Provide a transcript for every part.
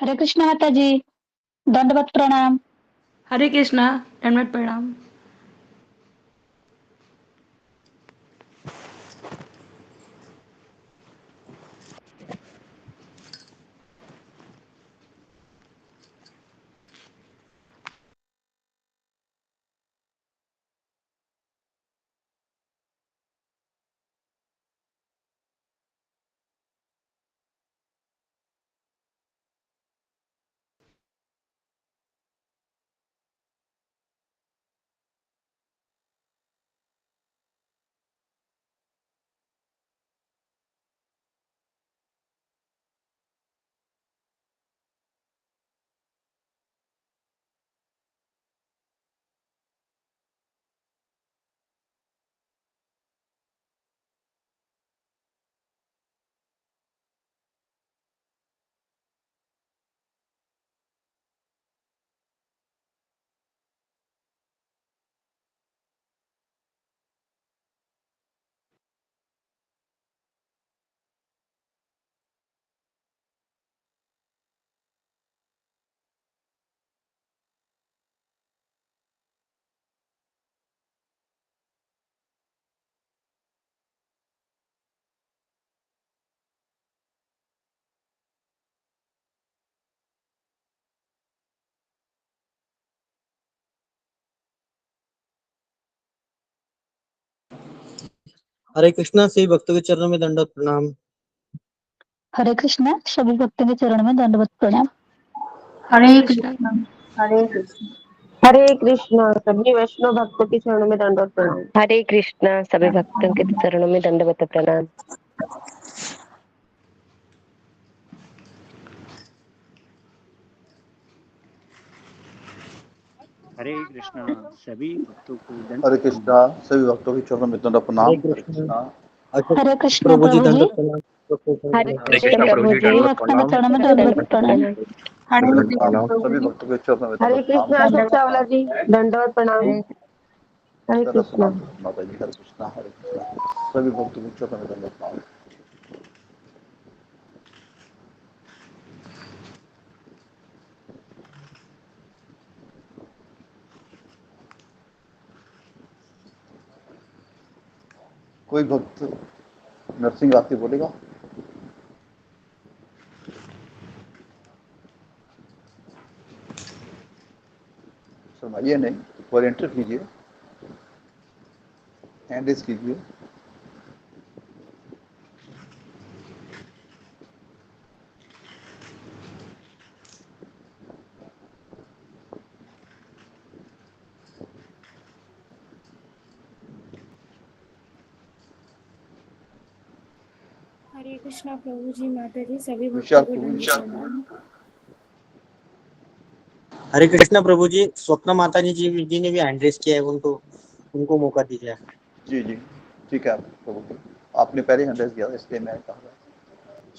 हरे कृष्ण माता जी। दंडवत प्रणाम। हरे कृष्णा। दंडवत प्रणाम। हरे कृष्णा सभी भक्तों के चरणों में दंडवत प्रणाम। हरे कृष्ण सभी भक्तों के चरण में दंडवत प्रणाम। हरे कृष्णा। हरे कृष्ण। हरे कृष्णा सभी वैष्णव भक्तों के चरणों में दंडवत प्रणाम। हरे कृष्णा सभी भक्तों के चरणों में दंडवत प्रणाम। हरे कृष्णा सभी भक्तों को हरे कृष्णा सभी भक्तों के चरणों में दंडवत प्रणाम। हरे हरे कृष्णा। कृष्णा। हरे कृष्ण प्रभु जी प्रभु जी। दंडवत प्रणाम। हरे हरे कृष्ण कृष्णा प्रभु जी सभी भक्तों के चरण में दंडवत दंडवत प्रणाम। प्रणाम। हरे दंडवत कृष्ण प्रणाम प्रभु सभी जी। भक्तों के चरणों में हरे दंडवत प्रणाम। कृष्ण अशोक चावला जी दंडवत प्रणाम। हरे दंडवत कृष्ण। प्रणाम माता जी। हरे कृष्णा हरे कृष्णा सभी भक्तों के चरणों में दंडवत प्रणाम। कोई भक्त नरसिंह आरती बोलेगा? सुनाइए नहीं, वॉलेंटियर कीजिए, हैंड रेज कीजिए। हरे कृष्णा प्रभु जी माता जी सभी भक्तों विशाल को प्रभु जी। दंडवत प्रणाम। हरे कृष्णा प्रभु जी। स्वप्न माता जी ने भी हैंड रेस किया है, उनको मौका दीजिए। जी जी ठीक है प्रभु जी, आपने पहले हैंड रेज किया था इसलिए मैं कहा।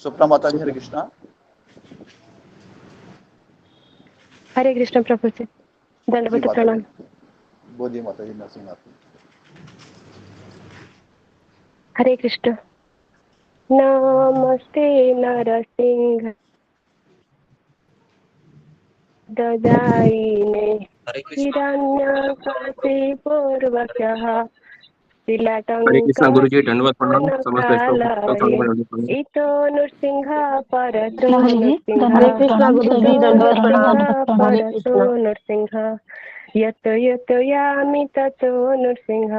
स्वप्ना माता जी हरे कृष्णा। हरे कृष्ण प्रभु जी जी दंडवत माता जी प्रणाम। बोलिए माता जी नरसिंह आरती। हरे कृष्ण। नमस्ते नरसिंह ददायिने हरे कृष्णा। हिरण्यकशिपूर्वकः हरे कृष्णा गुरु जी दंडवत प्रणाम। समस्त वैष्णव भक्तों के चरणों शिलाटङ्कालये में दंडवत प्रणाम। इतो नृसिंह परतो कृष्ण जी नृसिंह हरे दंडवत कृष्णा प्रणाम। गुरु सभी जी इतो भक्तों के दंडवत चरण में प्रणाम। नृसिंह दंडवत प्रणाम। हरे परतो कृष्णा। नृसिंह यतो यतो यामि ततो नृसिंह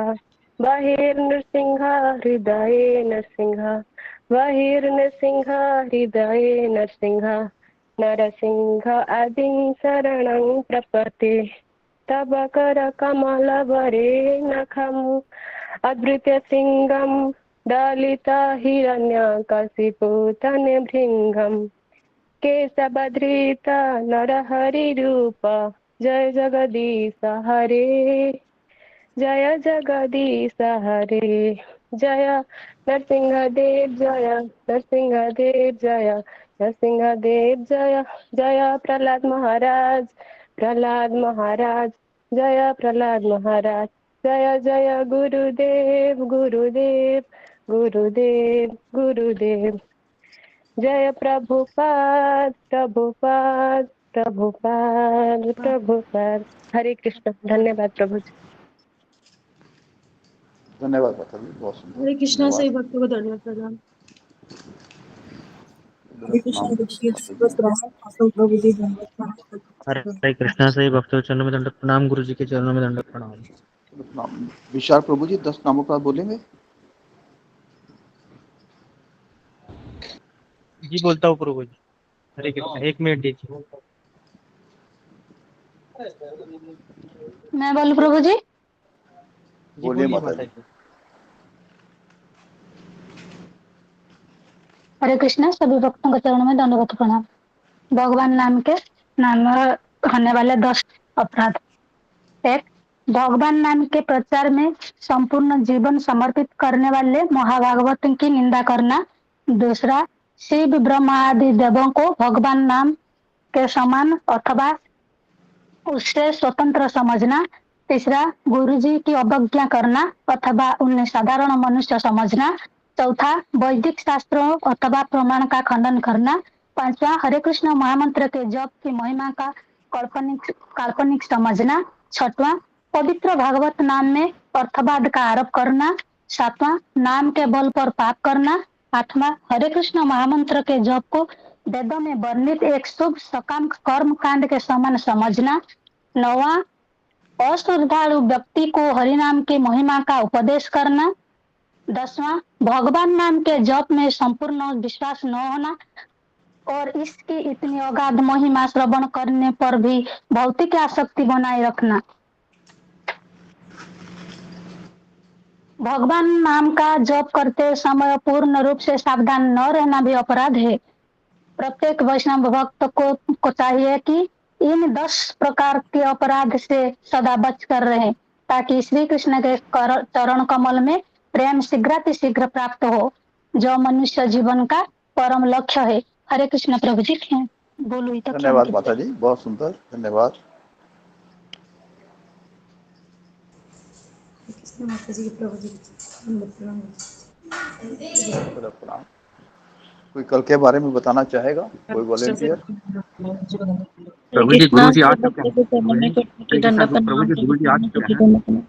बहिर्नृसिंह हृदये नृसिंह बहिर्नृसिंह हृदये नृसिंह नरसिंह आदिं शरणं प्रपद्ये तव कर कमलवरे नखम् अधृत्य सिंहं दलिता हिरण्यकशिपुतनभृङ्गम् केशबधृता नरहरिरूप जय जगदीश हरे जय जगदीश हरे जय नरसिंहदेव जय नरसिंहदेव जय नरसिंहदेव जय जय प्रहलाद महाराज जय प्रहलाद महाराज जय जय गुरुदेव गुरुदेव गुरुदेव गुरुदेव जय प्रभुपाद प्रभुपाद प्रभुपाद प्रभुपाद। हरे कृष्ण। धन्यवाद प्रभु जी। धन्यवाद माता जी, बहुत सुंदर, हरे कृष्णा धन्यवाद। सभी भक्तों को धन्यवाद प्रणाम। हरे कृष्ण हरे कृष्णा सही भक्तों के चरणों में दंडवत प्रणाम, गुरु जी के चरणों में दंडवत प्रणाम। विशाल प्रभु जी 10 नामों का बोलेंगे। जी बोलता हूँ प्रभु जी। हरे कृष्णा, 1 मिनट दीजिए। मैं बोलूं प्रभु जी? जी बोलिए बोलिए माता माता जी। जी। हरे कृष्णा सभी भक्तों के चरणों में दंडवत प्रणाम। भगवान नाम होने वाले 10 अपराध। 1, भगवान नाम के प्रचार में संपूर्ण जीवन समर्पित करने वाले महाभागवत की निंदा करना। दूसरा, शिव ब्रह्मा आदि देवों को भगवान नाम के समान अथवा उससे स्वतंत्र समझना। तीसरा, गुरु जी की अवज्ञा करना अथवा उन्हें साधारण मनुष्य समझना। चौथा, वैदिक शास्त्रों अथवा प्रमाण का खंडन करना। पांचवा, हरे कृष्ण महामंत्र के जप की महिमा का काल्पनिक समझना। छठवां, पवित्र भागवत नाम में अर्थवाद का आरोप करना। सातवां, नाम के बल पर पाप करना। आठवां, हरे कृष्ण महामंत्र के जप को वेदों में वर्णित एक शुभ सकाम कर्म कांड के समान समझना। नौवां, अश्रद्धालु व्यक्ति को हरिनाम की महिमा का उपदेश करना। 10वां, भगवान नाम के जप में संपूर्ण विश्वास न होना और इसकी इतनी अगाध महिमा श्रवण करने पर भी भौतिक आसक्ति बनाए रखना। भगवान नाम का जप करते समय पूर्ण रूप से सावधान न रहना भी अपराध है। प्रत्येक वैष्णव भक्त को चाहिए कि इन 10 प्रकार के अपराध से सदा बच कर रहे, ताकि श्री कृष्ण के चरण कमल में प्रेम शीघ्रातिशीघ्र प्राप्त हो, जो मनुष्य जीवन का परम लक्ष्य है। हरे कृष्ण प्रभु जी। बोलू ही तो क्या धन्यवाद माता जी, बहुत सुंदर, धन्यवाद। कृष्ण माता जी के प्रभु जी के धन्यवाद प्रणाम। चलो, प्रणाम। कोई कल के बारे में बताना चाहेगा? कोई वॉलेंटियर? प्रभु जी गुरु जी आ चुके हैं। प्रभु जी हरे कृष्णा, प्रभु जी गुरु जी आ चुके हैं।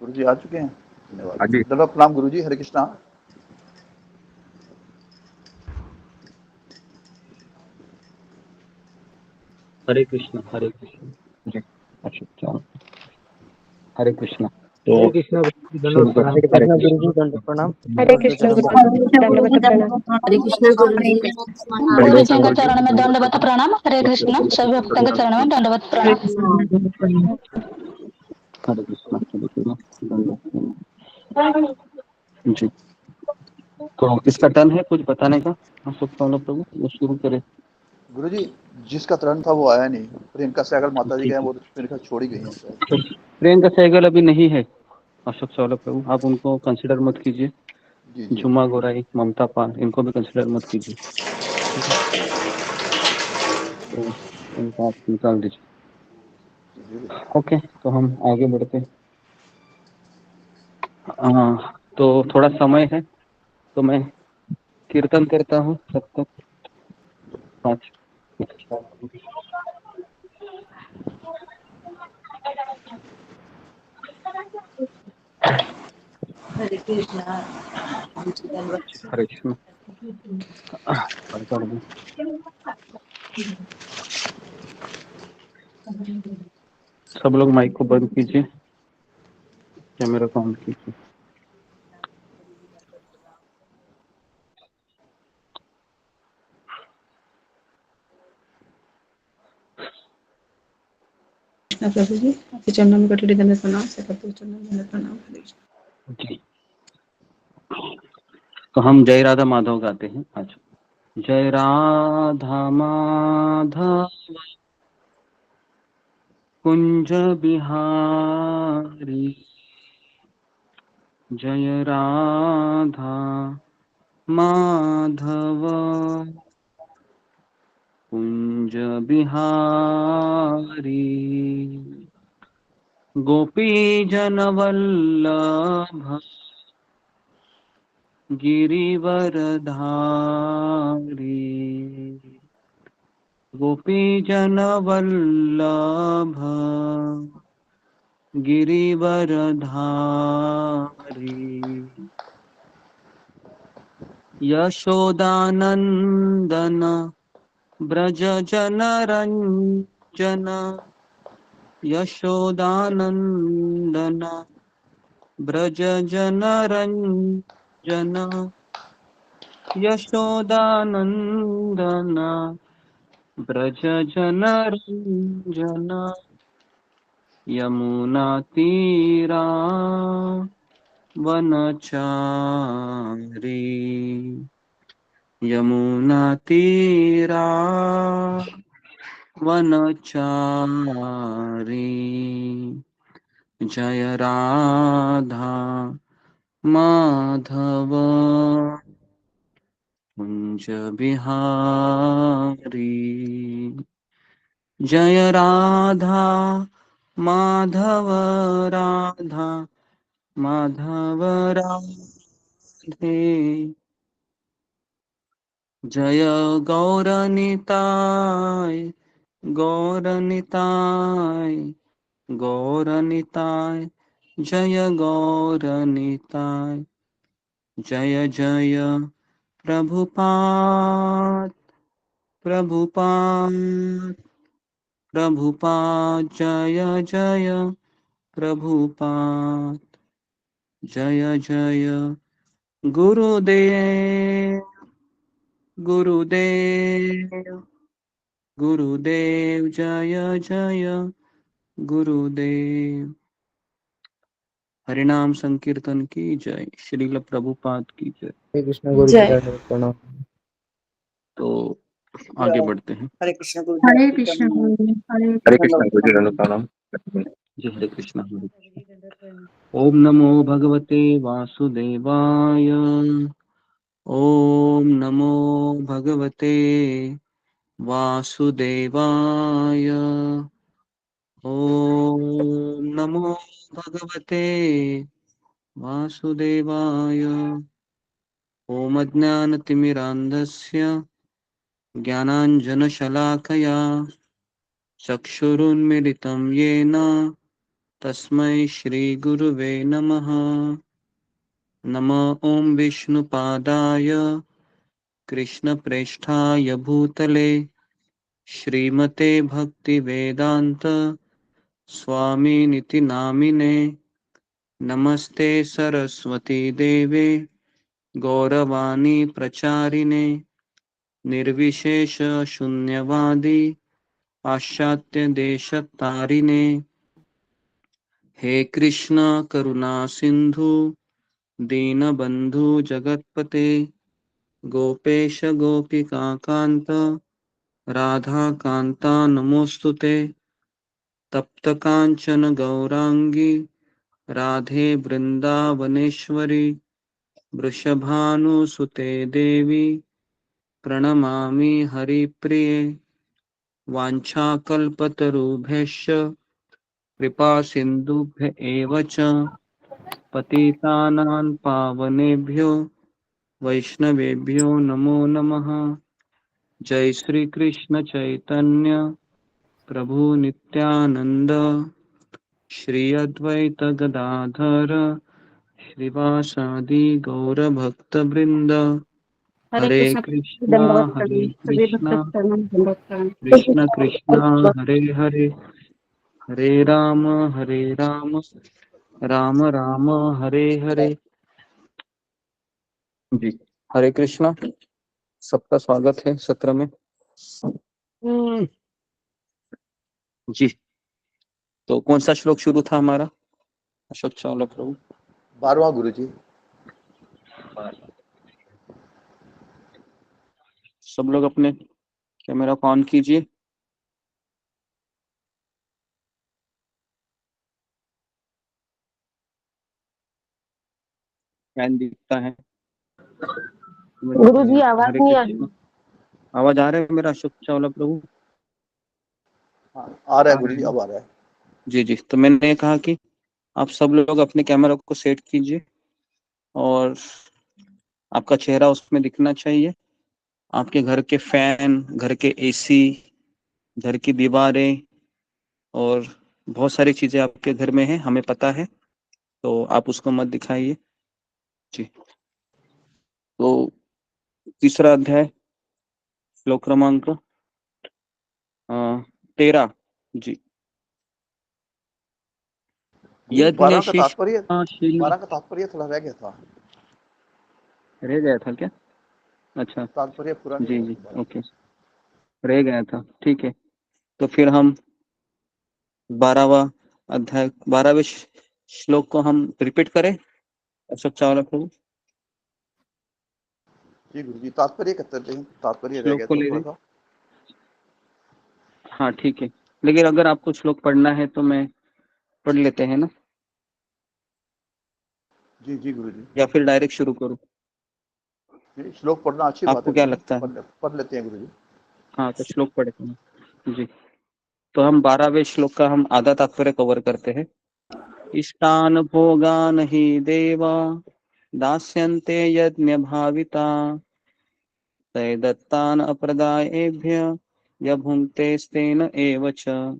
गुरु जी आ चुके हैं, धन्यवाद। हाँ जी। दंडवत प्रणाम गुरु जी, हरे कृष्णा। हरे कृष्णा हरे कृष्णा। जी, अच्छा चलो। हरे कृष्णा। तो हरे कृष्णा शुरू दंडवत प्रणाम। करते हैं। हरे हरे कृष्णा गुरु कृष्णा। जी दंडवत प्रणाम। हरे गुरु के कृष्ण चरण में गुरु जी दंडवत प्रणाम। हरे कृष्णा गुरु जी गुरु दंडवत जी के गुरु जी चरण में दंडवत दंडवत प्रणाम। हरे कृष्ण सभी भक्तों के चरण में दंडवत हरे प्रणाम। कृष्णा हरे कृष्णा दंडवत प्रणाम। जी, तो इसका टर्न है कुछ बताने का। हम सब फॉलो प्रभु वो शुरू करें। गुरु जी, जिसका टर्न था वो आया नहीं। प्रियंका सहगल माता जी ठीक गए, है। वो तो मेरे ख्याल छोड़ ही गई हैं शायद। तो प्रियंका सहगल अभी नहीं है। अशोक सौरभ प्रभु आप उनको कंसिडर मत कीजिए। जी जी। जुम्मा गोराई, ममता पाल, इनको भी कंसिडर मत कीजिए। ठीक है, तो इनको आप निकाल दीजिए। जी। ओके, तो हम आगे बढ़ते हैं। तो थोड़ा समय है, तो मैं कीर्तन करता हूँ तब तक 5। हरे कृष्णा हरे कृष्ण। कर दूं। सब लोग माइक को बंद कीजिए, कैमरा को ऑन कीजिए। कृष्णा प्रभु जी आपके चरणों में कटोरी दंडवत प्रणाम। सकल चरणों में दंडवत प्रणाम। हरे कृष्ण। जी, तो हम जय राधा माधव गाते हैं आज। जय राधा माधव कुंज बिहारी, जय राधा माधव कुंज बिहारी, गोपी जन वल्लभ गिरिवरधारी गोपीजनवल्लभ गिरिवरधारी यशोदानन्दन ब्रज जनरञ्जन यशोदानन्दन ब्रज जनरञ्जन यशोदानन्दन ब्रज जनरञ्जन यमुनातीरा वनचारी यमुनातीरा वनचारी जय राधा माधव कुंज बिहारी जय राधा माधव राधा माधव राधे जय गौरनिताय गौरनिताय गौरनिताय जय गौरनिताय जय जय प्रभुपाद प्रभुपाद प्रभुपाद जय जय प्रभुपाद जय जय गुरुदेव गुरुदेव गुरुदेव जय जय गुरुदेव। हरिनाम संकीर्तन की जय। श्रील प्रभुपाद की जय। हरे कृष्ण गुरु जय। जी दंडवत प्रणाम। तो आगे बढ़ते हैं। हरे कृष्ण गुरु हरे जी कृष्ण दंडवत गुरु जी, हरे हरे कृष्ण। कृष्ण गुरु जी दंडवत प्रणाम। जय हरे कृष्ण हरे ओम नमो भगवते वासुदेवाय ओम नमो भगवते वासुदेवाय ओम नमो भगवते वासुदेवाय ओम अज्ञानतिमिरान्धस्य ज्ञानाञ्जनशलाकया चक्षुरुन्मिलितं येन तस्मै श्रीगुरुवे नमः। नमः ॐ विष्णुपादाय कृष्णप्रेष्ठाय भूतले श्रीमते भक्तिवेदान्त स्वामिनिति नामिने नमस्ते सरस्वती देवे गौरवाणी प्रचारिणे निर्विशेष शून्यवादी पाश्चात्य देशतारिणे हे कृष्ण करुणा सिंधु दीनबंधु जगतपते गोपेश गोपिका कांत राधा कांता नमोस्तुते तप्त कांचन गौरांगी राधे वृंदावनेश्वरी वृषभानुसुते देवी प्रणमामि हरिप्रिये वाञ्छाकल्पतरुभ्यश्च कृपा सिन्धुभ्य एव च पतितानां पावनेभ्यो वैष्णवेभ्यो नमो नमः। जय श्री कृष्ण चैतन्य प्रभु नित्यानंद श्री अद्वैत गदाधर श्रीवासादि गौर भक्त वृंद हरे हरे कृष्ण कृष्णा दंडवत हरे प्रणाम, सभी भक्त कृष्णा प्रणाम, दंडवत प्रणाम। कृष्ण कृष्णा हरे हरे हरे राम राम राम हरे हरे। जी हरे कृष्णा। सबका स्वागत है सत्र में। जी तो कौन सा श्लोक शुरू था हमारा अशोक चावला प्रभु? 12वां गुरु जी। सब लोग अपने कैमरा को ऑन कीजिए। फैन दिखता है। गुरु जी आवाज हरे नहीं आ कृष्ण। रही। आवाज आ रहा है मेरा अशोक चावला प्रभु? आ रहा है गुरु जी, अब आ रहा है। जी जी तो मैंने कहा कि आप सब लोग अपने कैमरा को सेट कीजिए और आपका चेहरा उसमें दिखना चाहिए। आपके घर के फैन, घर के एसी, घर की दीवारें और बहुत सारी चीजें आपके घर में हैं, हमें पता है, तो आप उसको मत दिखाइए जी। तो तीसरा अध्याय, श्लोक क्रमांक 13 जी। गुरुजी यज्ञ 12 का तात्पर्य थोड़ा रह गया था। रह गया था क्या? अच्छा तात्पर्य पूरा नहीं जी हुआ जी, था 12। ओके, रह गया था, ठीक है। तो फिर हम 12वां अध्याय, 12वें श्लोक को हम रिपीट करें अशोक चावला प्रभु? जी गुरुजी, तात्पर्य करते हैं, तात्पर्य रह श्लोक गया को था ले थोड़ा लें। सा। हाँ ठीक है, लेकिन अगर आपको श्लोक पढ़ना है तो मैं पढ़ लेते हैं ना, जी जी गुरुजी, या फिर डायरेक्ट शुरू करूं? श्लोक पढ़ना अच्छी बात आपको है क्या गुरुजी, लगता है? पढ़ लेते हैं गुरुजी। हाँ तो श्लोक पढ़ते हैं जी। तो हम 12वें श्लोक का हम आधा तात्पर्य कवर करते हैं। इष्टान भोगान हि देवा दास्यन्ते यज्ञ भाविता तै दत्तान अप्रदायेभ्य य भुङ्क्तेस्तेन एव च।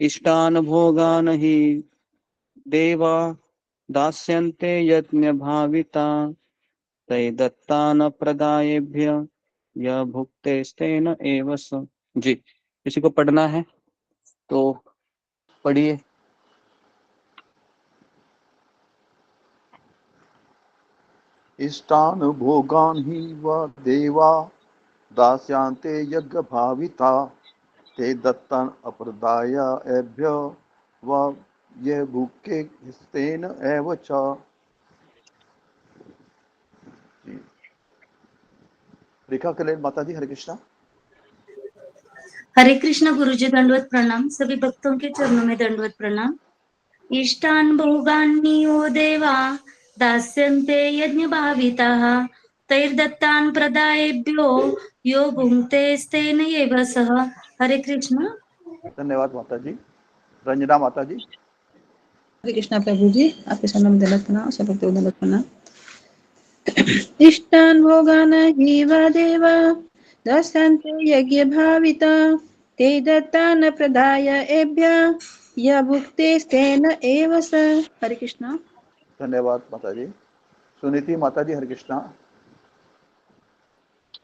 इष्टान भोगान हि देवा दास्यन्ते यज्ञ भाविता तै दत्तान प्रदायेभ्य य भुक्तेस्तेन एव स। जी, किसी को पढ़ना है तो पढ़िए। इष्टान भोगान ही व देवा दास्यांते यज्ञ भाविता ते दत्तान अप्रदाय एभ्य व ये भूखे स्तेन एव च। रेखा कलेर माता जी, हरे कृष्णा। हरे कृष्ण गुरुजी, दंडवत प्रणाम। सभी भक्तों के चरणों में दंडवत प्रणाम। इष्टान भोगान्यो देवा दास्यन्ते यज्ञ भाविताः तैर्दत्तान् प्रदायेभ्यो यो भुङ्क्तेस्तेन एव सः। हरे कृष्ण। धन्यवाद माता जी। रंजना माता जी। हरे कृष्णा प्रभु जी, आपके चरणों में दंडवत प्रणाम, सब भक्तों को दंडवत प्रणाम। इष्टान भोगान हि वा देवा दास्यन्ते यज्ञ भाविता ते दत्तान प्रदाय एभ्य य भुक्तेस्तेन एव स। हरे कृष्णा। धन्यवाद माता जी। सुनीति माता जी, हरे कृष्णा।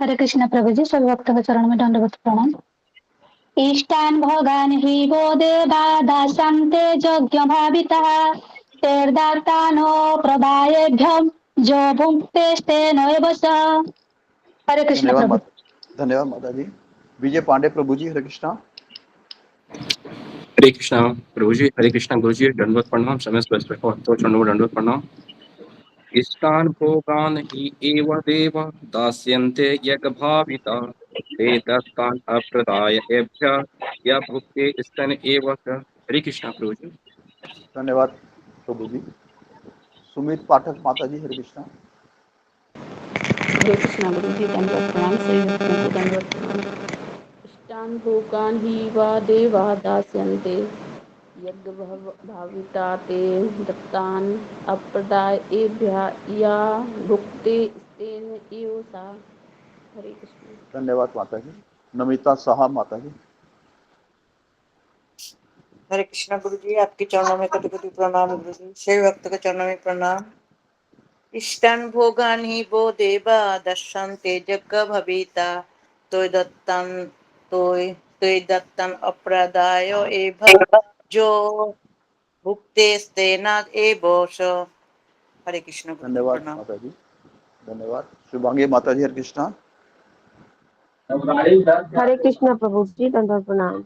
हरे कृष्ण प्रभु जी, सभी भक्तों के चरणों में दंडवत प्रणाम। इष्टान भोगान ही वो देवा दास्यन्ते यज्ञ भावितः तैर्दत्तानो प्रदायेभ्यं जो भुङ्क्तेस्तेन एव सः। हरे कृष्ण प्रभु। धन्यवाद माता जी। विजय पांडे प्रभु जी, हरे कृष्णा। हरे कृष्णा प्रभु जी, हरे कृष्णा गुरु जी, दंडवत प्रणाम। समय तो चरणों में दंडवत प्रणाम। इष्टान भोगान हि एव देव दास्यन्ते यज्ञ भाविता ते दत्तान अप्रदायेभ्य य भुक्ते स्तन एव च। हरे कृष्णा प्रभु जी। धन्यवाद प्रभु जी। सुमित पाठक माता जी, हरे कृष्णा। हरे कृष्णा गुरु जी, दंडवत प्रणाम। सभी भक्तों को दंडवत प्रणाम। इष्टान भोगान ही वा देवा दास्यन्ते यज्ञ भाविता ते दत्तान अप्रदायेभ्यः या भुक्ते स्तेन एव सा। हरे कृष्ण। धन्यवाद माता जी। नमिता साहा माता जी। हरे कृष्णा गुरु जी, आपके चरणों में कटी कटी प्रणाम गुरु जी। सभी भक्त के चरणों में प्रणाम। इष्टान भोगान ही वो देवा दर्शन्ते जग भविता तोय दत्तन अप्रदाय एव जो भुक्ते स्तेना एव स। हरे कृष्ण गुरु जी, धन्यवाद प्रणाम। माता जी। धन्यवाद शुभांगी माता जी, हरे कृष्णा। हरे कृष्ण प्रभु जी, दंडवत प्रणाम।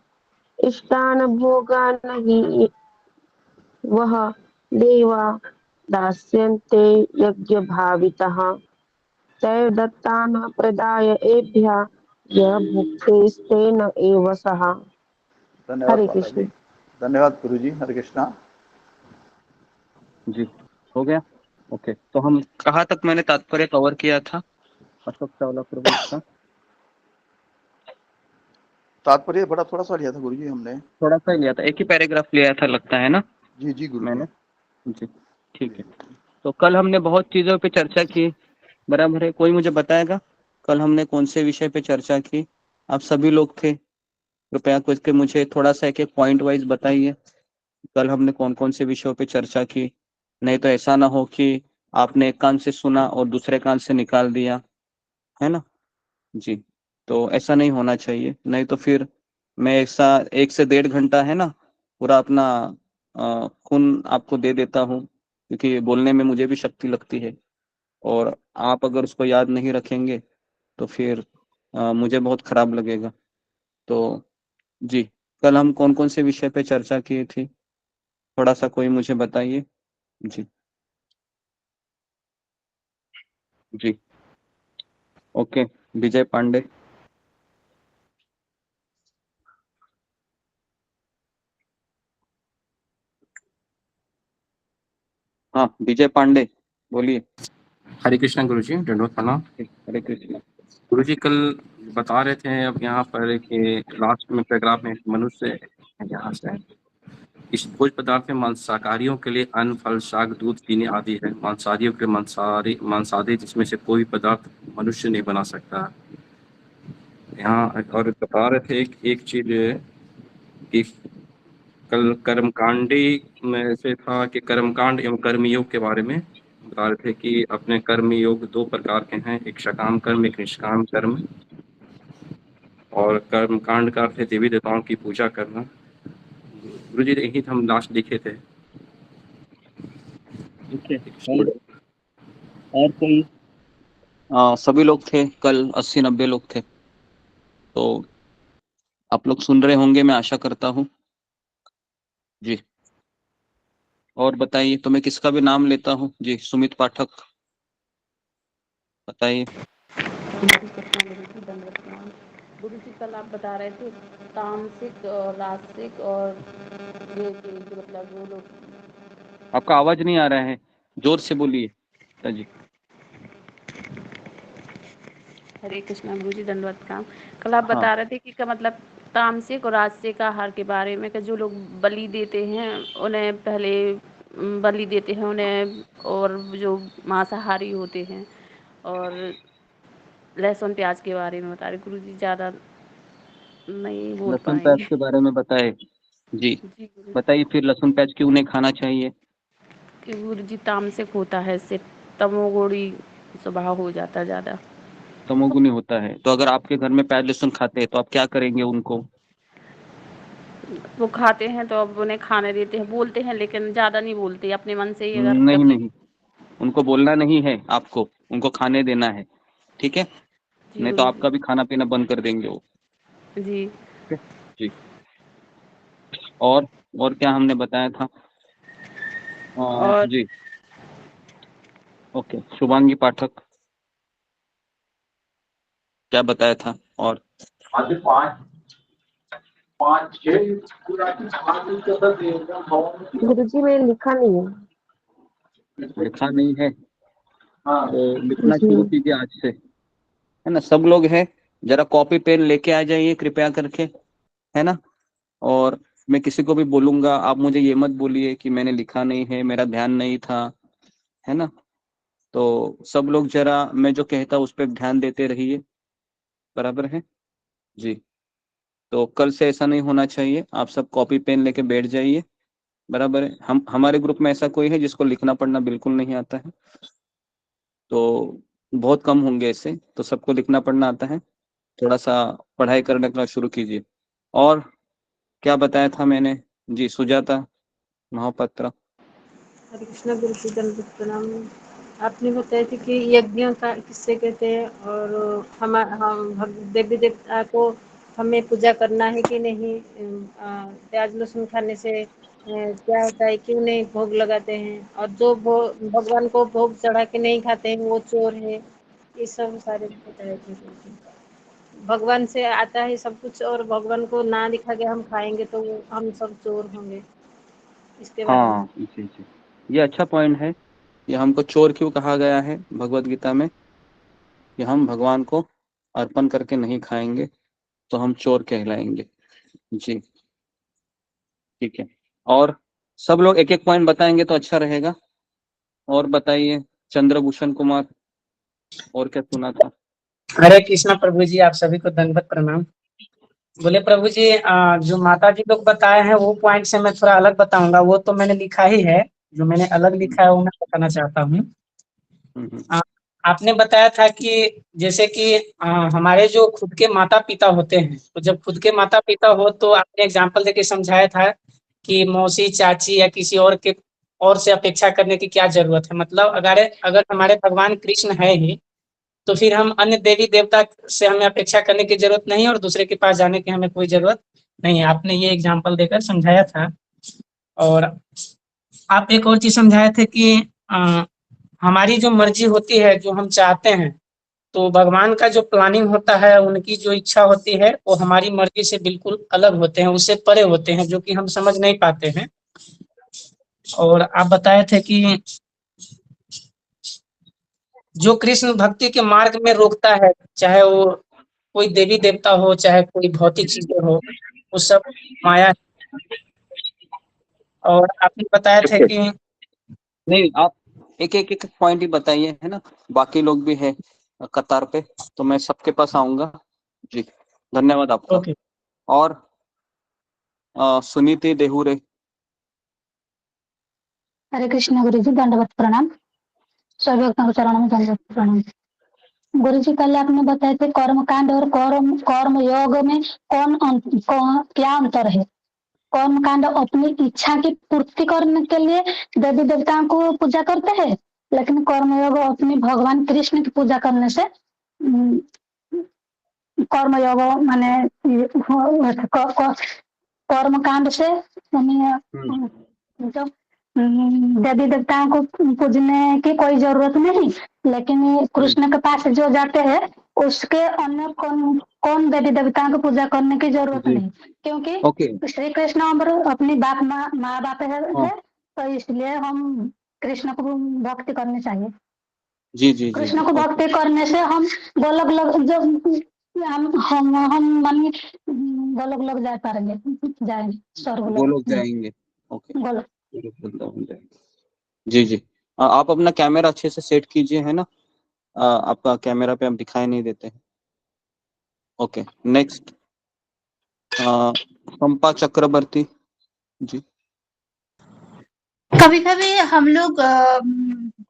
इष्टान भोगान हि वह देवा दास्यन्ते यज्ञ भावितः तैर्दत्तान प्रदाय एभ्यः य भुक्तेस्तेन एव सः। धन्यवाद हरे माता जी। कृष्ण। धन्यवाद गुरु जी, हरे कृष्णा। जी हो गया, ओके। तो हम कहाँ तक मैंने तात्पर्य कवर किया था अशोक चावला प्रभु इसका? तात्पर्य बड़ा थोड़ा सा लिया था गुरु जी हमने। थोड़ा सा लिया था, एक ही पैराग्राफ लिया था लगता है ना जी जी गुरु जी। मैंने। जी ठीक है। तो कल हमने बहुत चीजों पे चर्चा की, बराबर है। कोई मुझे बताएगा कल हमने कौन से विषय पे चर्चा की? आप सभी लोग थे, कृपया करके मुझे थोड़ा सा एक एक पॉइंट वाइज बताइए कल हमने कौन कौन से विषयों पे चर्चा की। नहीं तो ऐसा ना हो कि आपने एक कान से सुना और दूसरे कान से निकाल दिया, है ना जी। तो ऐसा नहीं होना चाहिए, नहीं तो फिर मैं ऐसा 1 से 1.5 घंटा है ना पूरा अपना खून आपको दे देता हूँ, क्योंकि बोलने में मुझे भी शक्ति लगती है, और आप अगर उसको याद नहीं रखेंगे तो फिर मुझे बहुत खराब लगेगा। तो जी, कल हम कौन कौन से विषय पे चर्चा की थी, थोड़ा सा कोई मुझे बताइए। जी जी, ओके, विजय पांडे। हाँ विजय पांडे, बोलिए। हरे कृष्णा गुरु जी, दंडवत प्रणाम। हरे कृष्ण। गुरु जी कल बता रहे थे अब यहाँ पर कि लास्ट में पैराग्राफ में मनुष्य यहाँ से इस भोज पदार्थ में मांसाहारियों के लिए अन्न, फल, शाक, दूध, चीनी आदि है। मांसाहारियों के मांसाहारी जिसमें से कोई पदार्थ मनुष्य नहीं बना सकता। यहाँ और बता रहे थे एक चीज कि कल कर्मकांडी में से था कि कर्मकांड एवं कर्मयोग के बारे में बता रहे थे कि अपने कर्म योग 2 प्रकार के हैं, एक सकाम कर्म, एक निष्काम कर्म। और कर्मकांड का अर्थ है देवी देवताओं की पूजा करना। गुरु जी यही हम लास्ट लिखे थे। और कोई? सभी लोग थे कल, 80-90 लोग थे, तो आप लोग सुन रहे होंगे, मैं आशा करता हूँ जी। और बताइए, तो मैं किसका भी नाम लेता हूँ जी। सुमित पाठक, बताइए। गुरु जी कल आप बता रहे थे तामसिक और राजसिक और ये मतलब वो लोग। आपका आवाज नहीं आ रहा है, जोर से बोलिए जी। हरे कृष्णा गुरु जी, दंडवत प्रणाम। कल आप हाँ बता रहे थे कि का मतलब तामसिक और राजसिक आहार के बारे में कि जो लोग बलि देते हैं उन्हें पहले बलि देते हैं उन्हें, और जो मांसाहारी होते हैं, और लहसुन प्याज के बारे में बता रहे गुरु जी, ज़्यादा नहीं बोल लहसुन प्याज पाएंगे। के बारे में बताए जी। जी गुरु बताइए फिर लहसुन प्याज क्यों नहीं खाना चाहिए? कि गुरु जी तामसिक होता है, इससे तमोगुणी स्वभाव हो जाता है ज़्यादा। तमोगुनी होता है, तो अगर आपके घर में प्याज लहसुन खाते हैं तो आप क्या करेंगे उनको? वो खाते हैं तो अब उन्हें खाने देते हैं, बोलते हैं लेकिन ज़्यादा नहीं बोलते, अपने मन से ही अगर नहीं कभी। नहीं, उनको बोलना नहीं है आपको, उनको खाने देना है, ठीक है? जी नहीं तो गुरु आपका भी खाना पीना बंद कर देंगे वो। जी। ठीक है जी। और क्या हमने बताया था? और जी ओके, शुभांगी पाठक, क्या बताया था? और आगे पाँच पाँच छः गुरु जी मैंने लिखा नहीं है। लिखा नहीं है तो लिखना जी। शुरू कीजिए आज से, है ना। सब लोग हैं, जरा कॉपी पेन लेके आ जाइए कृपया करके, है ना। और मैं किसी को भी बोलूंगा, आप मुझे ये मत बोलिए कि मैंने लिखा नहीं है, मेरा ध्यान नहीं था, है ना। तो सब लोग जरा मैं जो कहता हूँ उस पर ध्यान देते रहिए, बराबर है जी। तो कल से ऐसा नहीं होना चाहिए, आप सब कॉपी पेन लेके बैठ जाइए, बराबर है। हम हमारे ग्रुप में ऐसा कोई है जिसको लिखना पढ़ना बिल्कुल नहीं आता है? तो बहुत कम होंगे ऐसे, तो सबको लिखना पढ़ना आता है। थोड़ा सा पढ़ाई करने का शुरू कीजिए। और क्या बताया था मैंने जी? सुजाता महापात्रा। हरे कृष्णा गुरु जी, दंडवत प्रणाम। आपने बताया था कि यज्ञों का किससे कहते हैं, और हम देवी देवता को हमें पूजा करना है कि नहीं, प्याज लहसुन खाने से क्या होता है, क्यों नहीं भोग लगाते हैं, और जो भगवान को भोग चढ़ा के नहीं खाते हैं वो चोर है। ये सब सारे बताए थे गुरु जी। भगवान से आता है सब कुछ, और भगवान को ना दिखा के हम खाएंगे तो हम सब चोर होंगे, इसके बारे में। हाँ जी जी, ये अच्छा पॉइंट है। ये हमको चोर क्यों कहा गया है भगवत गीता में? कि हम भगवान को अर्पण करके नहीं खाएंगे तो हम चोर कहलाएंगे जी। ठीक है, और सब लोग एक एक पॉइंट बताएंगे तो अच्छा रहेगा। और बताइए चंद्रभूषण कुमार, और क्या सुना था? हरे कृष्णा प्रभु जी, आप सभी को दंडवत प्रणाम। बोले प्रभु जी, जो माता जी लोग बताए हैं वो पॉइंट से मैं थोड़ा अलग बताऊंगा। वो तो मैंने लिखा ही है, जो मैंने अलग लिखा है वो मैं बताना चाहता हूँ। आपने बताया था कि जैसे कि हमारे जो खुद के माता पिता होते हैं, तो जब खुद के माता पिता हो तो आपने एग्जाम्पल देके समझाया था कि मौसी चाची या किसी और के और से अपेक्षा करने की क्या जरूरत है। मतलब अगर अगर हमारे भगवान कृष्ण है ही, तो फिर हम अन्य देवी देवता से हमें अपेक्षा करने की जरूरत नहीं है और दूसरे के पास जाने की हमें कोई जरूरत नहीं है। आपने ये एग्जाम्पल देकर समझाया था। और आप एक और चीज समझाए थे कि हमारी जो मर्जी होती है, जो हम चाहते हैं, तो भगवान का जो प्लानिंग होता है, उनकी जो इच्छा होती है, वो हमारी मर्जी से बिल्कुल अलग होते हैं, उससे परे होते हैं, जो कि हम समझ नहीं पाते हैं। और आप बताए थे कि जो कृष्ण भक्ति के मार्ग में रोकता है, चाहे वो कोई देवी देवता हो, चाहे कोई भौतिक चीजें हो, वो सब माया है। और आपने बताया था कि नहीं, आप एक एक एक पॉइंट ही बताइए, है ना, बाकी लोग भी है कतार पे, तो मैं सबके पास आऊंगा जी। धन्यवाद आपका। और सुनीति देहुरे। हरे कृष्ण गुरु जी, दंडवत प्रणाम। सभी भक्तों को चरणों में दंडवत प्रणाम। गुरु जी, कल आपने बताए थे कर्म कांड और कर्म कर्म योग में क्या अंतर है। कर्म कांड अपनी इच्छा की पूर्ति करने के लिए देवी देवताओं को पूजा करते हैं, लेकिन कर्म योग अपनी भगवान कृष्ण की पूजा करने से कर्म योग माने कर्म कांड से जो देवी देवताओं को पूजने की कोई जरूरत नहीं, लेकिन कृष्ण के पास जो जाते हैं उसके अन्य कौन देवी देवताओं को पूजा करने की जरूरत नहीं, क्योंकि श्री कृष्ण अपनी बाप माँ बाप है, तो इसलिए हम कृष्ण को भक्ति करनी चाहिए। जी जी जी कृष्ण को भक्ति करने से हम गोलक लग जब हम मानिए गोलक लग जा पाएंगे, जाएंगे स्वर्ग गोलोक जाएंगे। ओके, गोलक। जी जी। आप अपना कैमरा अच्छे से सेट कीजिए, है ना, आपका कैमरा पे आप दिखाई नहीं देते हैं। ओके, नेक्स्ट पंपा चक्रवर्ती जी। कभी कभी हम लोग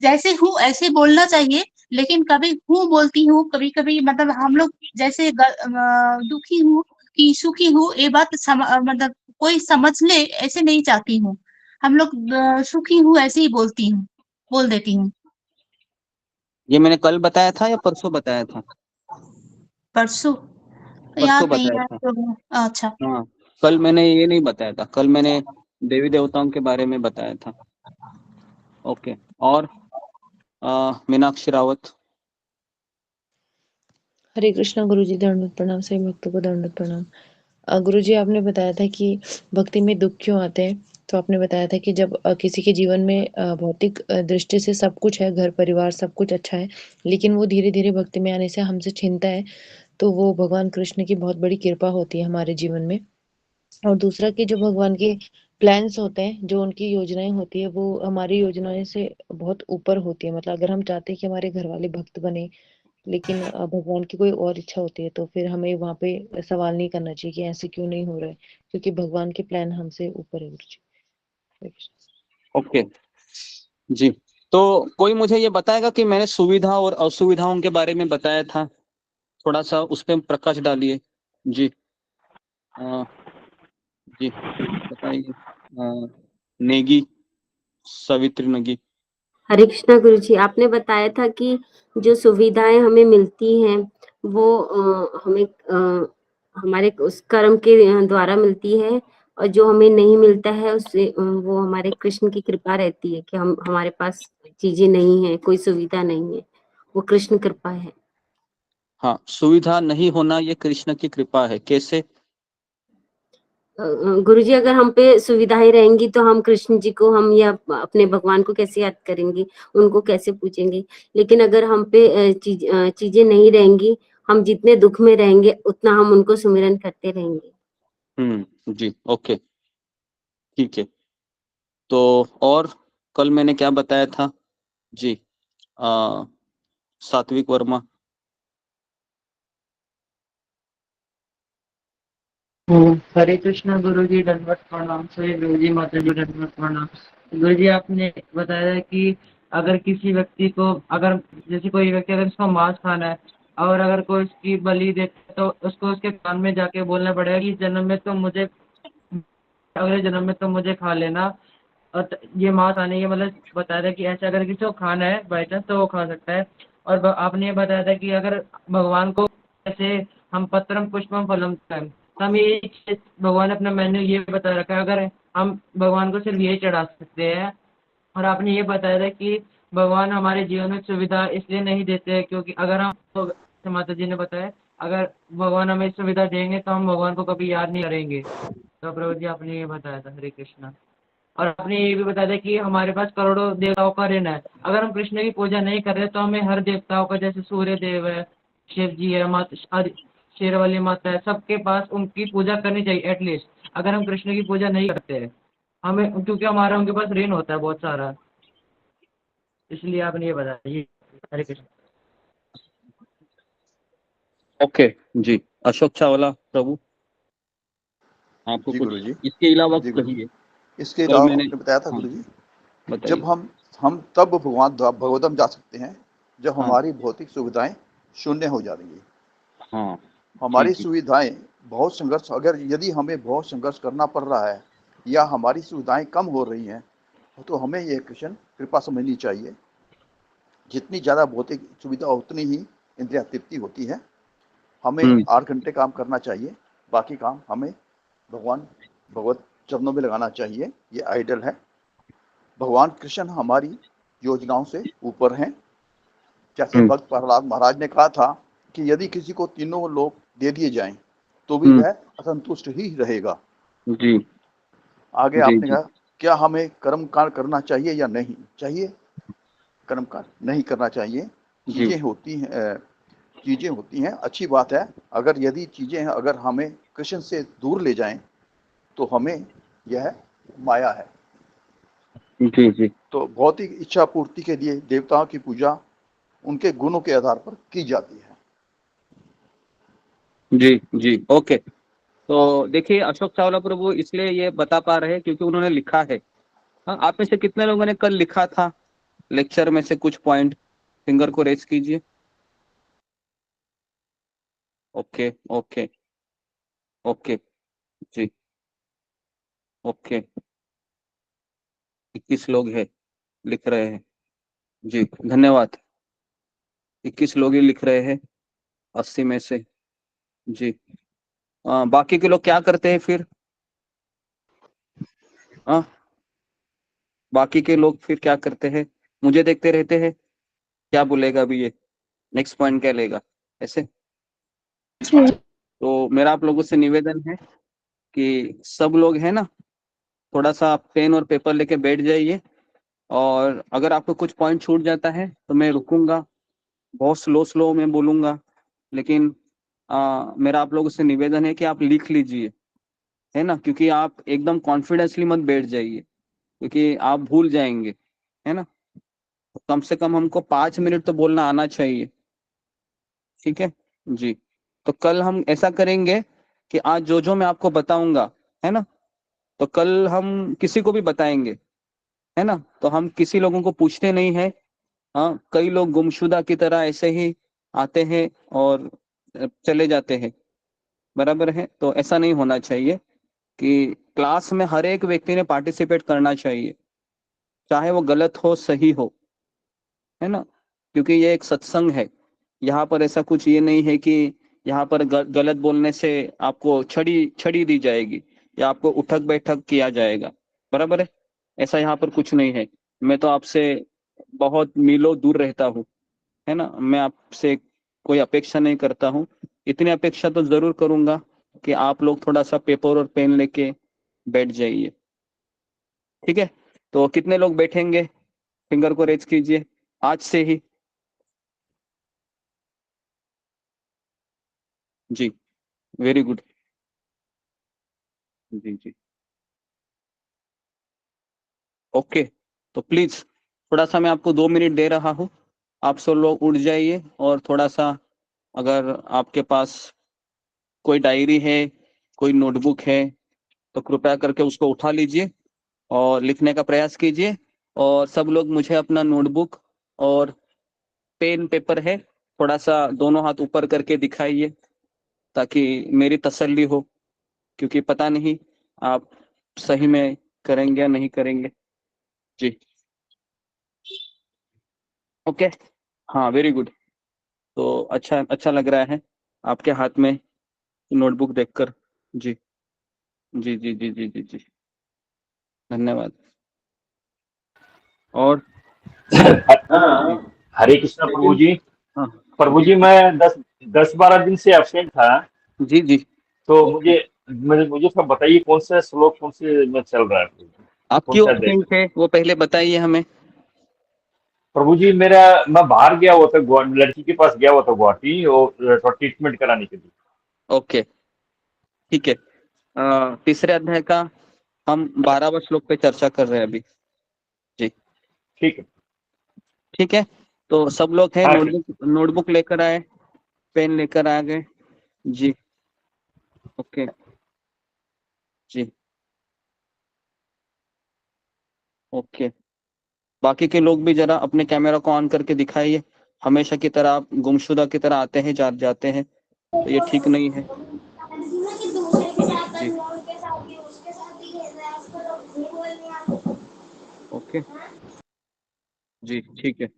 जैसे हूँ ऐसे बोलना चाहिए, लेकिन कभी हूँ बोलती हूँ, कभी कभी मतलब हम लोग जैसे दुखी हूँ कि सुखी हूँ, ये बात मतलब कोई समझ ले ऐसे नहीं चाहती हूँ। हम लोग सुखी हूँ ऐसे ही बोल देती हूँ। ये मैंने कल बताया था या परसों बताया था? परसों याद नहीं बताया है था। तो। अच्छा, हाँ, कल मैंने ये नहीं बताया था, कल मैंने देवी देवताओं के बारे में बताया था। ओके, और मीनाक्षी रावत। हरे कृष्णा गुरु जी, दंडवत प्रणाम। सभी भक्तों को दंडवत प्रणाम। गुरु जी, आपने बताया था कि भक्ति में दुख क्यों आते हैं, तो आपने बताया था कि जब किसी के जीवन में भौतिक दृष्टि से सब कुछ है, घर परिवार सब कुछ अच्छा है, लेकिन वो धीरे धीरे भक्ति में आने से हमसे छीनता है, तो वो भगवान कृष्ण की बहुत बड़ी कृपा होती है हमारे जीवन में। और दूसरा कि जो भगवान के प्लान्स होते हैं, जो उनकी योजनाएं होती है, वो हमारी योजनाएं से बहुत ऊपर होती है। मतलब अगर हम चाहते हैं कि हमारे घर वाले भक्त बने, लेकिन भगवान की कोई और इच्छा होती है, तो फिर हमें वहां पे सवाल नहीं करना चाहिए कि ऐसे क्यों नहीं हो रहा है, क्योंकि भगवान के प्लान हमसे ऊपर है गुरु जी। ओके जी, तो कोई मुझे ये बताएगा कि मैंने सुविधा और असुविधाओं के बारे में बताया था, थोड़ा सा उस पर प्रकाश डालिए जी। जी बताइए, नेगी, सवित्री नेगी। हरे कृष्णा गुरु जी, आपने बताया था कि जो सुविधाएं हमें मिलती हैं वो हमें हमारे उस कर्म के द्वारा मिलती है, और जो हमें नहीं मिलता है उससे वो हमारे कृष्ण की कृपा रहती है कि हम हमारे पास चीजें नहीं है, कोई सुविधा नहीं है, वो कृष्ण कृपा है। हाँ, सुविधा नहीं होना ये कृष्ण की कृपा है। कैसे? गुरुजी, अगर हम पे सुविधाएं रहेंगी तो हम कृष्ण जी को, हम या अपने भगवान को कैसे याद करेंगे, उनको कैसे पूछेंगे। लेकिन अगर हम पे चीजें नहीं रहेंगी, हम जितने दुख में रहेंगे उतना हम उनको सुमिरन करते रहेंगे। जी, ओके, ठीक है। तो और कल मैंने क्या बताया था? जी सात्विक वर्मा। हरे कृष्णा गुरु जी, दंडवत प्रणाम। सभी गुरु जी, माता जी, दंडवत प्रणाम। गुरु जी, आपने बताया कि अगर किसी व्यक्ति को, अगर जैसे कोई व्यक्ति अगर उसको मांस खाना है और अगर कोई उसकी बलि दे तो उसको उसके कान में जाके बोलना पड़ेगा कि जन्म में तो मुझे, अगले जन्म में तो मुझे खा लेना। और ये मांस आने के मतलब बताया था कि ऐसे अगर किसी को खाना है बाई चांस तो वो खा सकता है। और आपने ये बताया था कि अगर भगवान को ऐसे हम पत्रम पुष्पम फलम तो हम ये चीज़ भगवान ने अपना मेन्यू ये बता रखा है, अगर हम भगवान को सिर्फ यही चढ़ा सकते हैं। और आपने ये बताया था कि भगवान हमारे जीवन में सुविधा इसलिए नहीं देते हैं क्योंकि अगर हम, तो माता जी ने बताया, अगर भगवान हमें सुविधा देंगे तो हम भगवान को कभी याद नहीं करेंगे। तो प्रभु जी, आपने ये बताया था। हरे कृष्णा। और आपने ये भी बताया था कि हमारे पास करोड़ों देवताओं का ऋण है। अगर हम कृष्ण की पूजा नहीं कर रहे तो हमें हर देवताओं का, जैसे सूर्य देव है, शिव जी है, माता शेरवाली माता है, सबके पास उनकी पूजा करनी चाहिए एटलीस्ट, अगर हम कृष्ण की पूजा नहीं करते हैं हमें, क्योंकि हमारा उनके पास ऋण होता है बहुत सारा। इसलिए आपने ये बताया। ये हरे कृष्ण। ओके जी, अशोक चावला प्रभु, आपको जी कुछ गुरुजी। इसके अलावा जी गुरुजी, कहिए। इसके कल अलावा मैंने, आपने बताया था हाँ गुरुजी, बताइए। जब हम तब भगवतम जा सकते हैं जब हाँ हमारी भौतिक सुविधाएं शून्य हो जाएंगी। हाँ जी हमारी जी सुविधाएं बहुत संघर्ष, अगर यदि हमें बहुत संघर्ष करना पड़ रहा है या हमारी सुविधाएं कम हो रही हैं तो हमें यह कृष्ण कृपा समझनी चाहिए। जितनी ज़्यादा भौतिक सुविधा उतनी ही इंद्रिया तृप्ति होती है। हमें 8 घंटे काम करना चाहिए, बाकी काम हमें भगवत चरणों में लगाना चाहिए। ये आइडल है। भगवान कृष्ण हमारी योजनाओं से ऊपर हैं। जैसे भक्त प्रहलाद महाराज ने कहा था कि यदि किसी को तीनों लोक दे दिए जाएं तो भी वह असंतुष्ट ही रहेगा। जी आगे जी आपने जी कहा, क्या हमें कर्म कांड करना चाहिए या नहीं चाहिए? कर्म कांड नहीं करना चाहिए। जी चीजें होती हैं, अच्छी बात है। अगर यदि चीजें अगर हमें कृष्ण से दूर ले जाएं तो हमें यह माया है। जी जी तो भौतिक इच्छा पूर्ति के लिए देवताओं की पूजा उनके गुणों के आधार पर की जाती है। जी जी ओके। तो देखिए, अशोक चावला प्रभु इसलिए ये बता पा रहे हैं क्योंकि उन्होंने लिखा है। हाँ, आप में से कितने लोगों ने कल लिखा था लेक्चर में से कुछ पॉइंट? फिंगर को रेज कीजिए। ओके ओके ओके जी ओके। 21 लोग हैं लिख रहे हैं। जी धन्यवाद। 21 लोग ही लिख रहे हैं 80 में से। जी बाकी के लोग क्या करते हैं फिर? हाँ, बाकी के लोग फिर क्या करते हैं? मुझे देखते रहते हैं। क्या बोलेगा अभी ये? नेक्स्ट पॉइंट क्या लेगा ऐसे? तो मेरा आप लोगों से निवेदन है कि सब लोग है ना, थोड़ा सा पेन और पेपर लेके बैठ जाइए। और अगर आपको कुछ पॉइंट छूट जाता है तो मैं रुकूंगा, बहुत स्लो स्लो में बोलूंगा, लेकिन मेरा आप लोगों से निवेदन है कि आप लिख लीजिए, है ना, क्योंकि आप एकदम कॉन्फिडेंसली मत बैठ जाइए क्योंकि आप भूल जाएंगे, है ना। तो कम से कम हमको 5 मिनट तो बोलना आना चाहिए, ठीक है जी। तो कल हम ऐसा करेंगे कि आज जो जो मैं आपको बताऊंगा, है ना, तो कल हम किसी को भी बताएंगे, है ना। तो हम किसी लोगों को पूछते नहीं है। हाँ, कई लोग गुमशुदा की तरह ऐसे ही आते हैं और चले जाते हैं, बराबर है। तो ऐसा नहीं होना चाहिए कि क्लास में हर एक व्यक्ति ने पार्टिसिपेट करना चाहिए, चाहे वो गलत हो सही हो, है ना, क्योंकि ये एक सत्संग है। यहाँ पर ऐसा कुछ ये नहीं है कि यहाँ पर गलत बोलने से आपको छड़ी छड़ी दी जाएगी या आपको उठक बैठक किया जाएगा, बराबर है। ऐसा यहाँ पर कुछ नहीं है। मैं तो आपसे बहुत मीलों दूर रहता हूँ, है ना। मैं आपसे कोई अपेक्षा नहीं करता हूँ। इतनी अपेक्षा तो जरूर करूंगा कि आप लोग थोड़ा सा पेपर और पेन लेके बैठ जाइए, ठीक है। तो कितने लोग बैठेंगे फिंगर को रेज कीजिए आज से ही। जी वेरी गुड। जी जी ओके। तो प्लीज थोड़ा सा मैं आपको 2 मिनट दे रहा हूँ, आप सब लोग उठ जाइए और थोड़ा सा, अगर आपके पास कोई डायरी है, कोई नोटबुक है, तो कृपया करके उसको उठा लीजिए और लिखने का प्रयास कीजिए। और सब लोग मुझे अपना नोटबुक और पेन पेपर है, थोड़ा सा दोनों हाथ ऊपर करके दिखाइए ताकि मेरी तसल्ली हो, क्योंकि पता नहीं आप सही में करेंगे या नहीं करेंगे। जी, ओके, हाँ, वेरी गुड। तो अच्छा लग रहा है आपके हाथ में नोटबुक देखकर। जी जी जी जी जी जी जी, धन्यवाद। और जी, हरे कृष्णा प्रभु जी। हाँ प्रभु जी जी, मैं 10-12 दिन से एब्सेंट था। जी जी, तो मुझे थोड़ा बताइए कौन सा श्लोक कौन से में चल रहा है, आप कौन क्यों सा अध्याय एब्सेंट में? थे वो पहले बताइए हमें। प्रभु जी, मैं बाहर गया हुआ था, लड़की के पास गया हुआ था गुवाहाटी, और ट्रीटमेंट कराने के लिए। ओके, ठीक है। तीसरे अध्याय का हम 12वां श्लोक पे चर्चा कर रहे हैं अभी। जी, ठीक है। ठीक है, तो सब लोग हैं, हाँ ठीक। नोटबुक लेकर आए, पेन लेकर आ गए। जी, ओके जी, ओके। बाकी के लोग भी जरा अपने कैमरा को ऑन करके दिखाइए। हमेशा की तरह आप गुमशुदा की तरह आते हैं, जाते हैं, तो ये ठीक नहीं है। जी, ओके जी, ठीक है,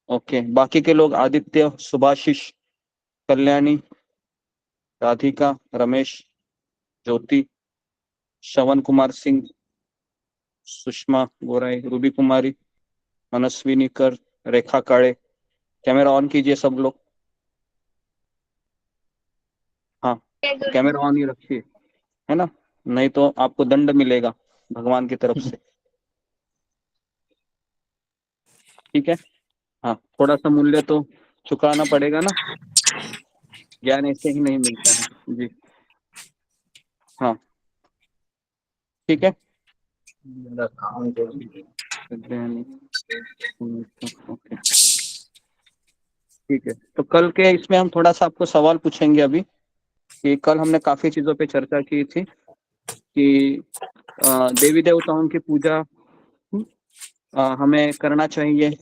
ओके। बाकी के लोग आदित्य, सुभाशिष, कल्याणी, राधिका, रमेश, ज्योति, श्रवण कुमार सिंह, सुषमा गोराई, रूबी कुमारी, मनस्विनी कर, रेखा काड़े, कैमरा ऑन कीजिए सब लोग। हाँ, कैमरा ऑन ही रखिए, है ना, नहीं तो आपको दंड मिलेगा भगवान की तरफ से। ठीक है, हाँ, थोड़ा सा मूल्य तो चुकाना पड़ेगा ना, ज्ञान ऐसे ही नहीं मिलता है। जी, हाँ, ठीक है, ओके, ठीक है। तो कल के इसमें हम थोड़ा सा आपको सवाल पूछेंगे अभी, कि कल हमने काफी चीजों पे चर्चा की थी कि देवी देवताओं की पूजा हमें करना चाहिए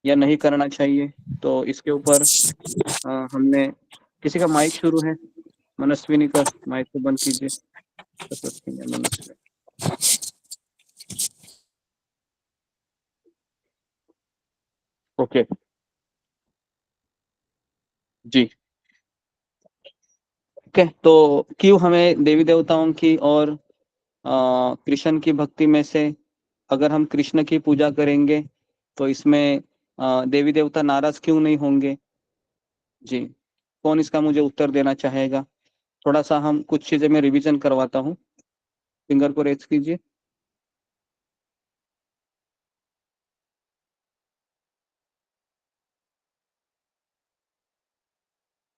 या नहीं करना चाहिए। तो इसके ऊपर हमने, किसी का माइक शुरू है, मनस्विनी का माइक को बंद कीजिए। मनस्वी, ओके जी, ओके। तो क्यों हमें देवी देवताओं की और कृष्ण की भक्ति में से, अगर हम कृष्ण की पूजा करेंगे तो इसमें देवी देवता नाराज क्यों नहीं होंगे? जी, कौन इसका मुझे उत्तर देना चाहेगा? थोड़ा सा हम कुछ चीजें मैं रिवीजन करवाता हूँ, फिंगर को रेज कीजिए।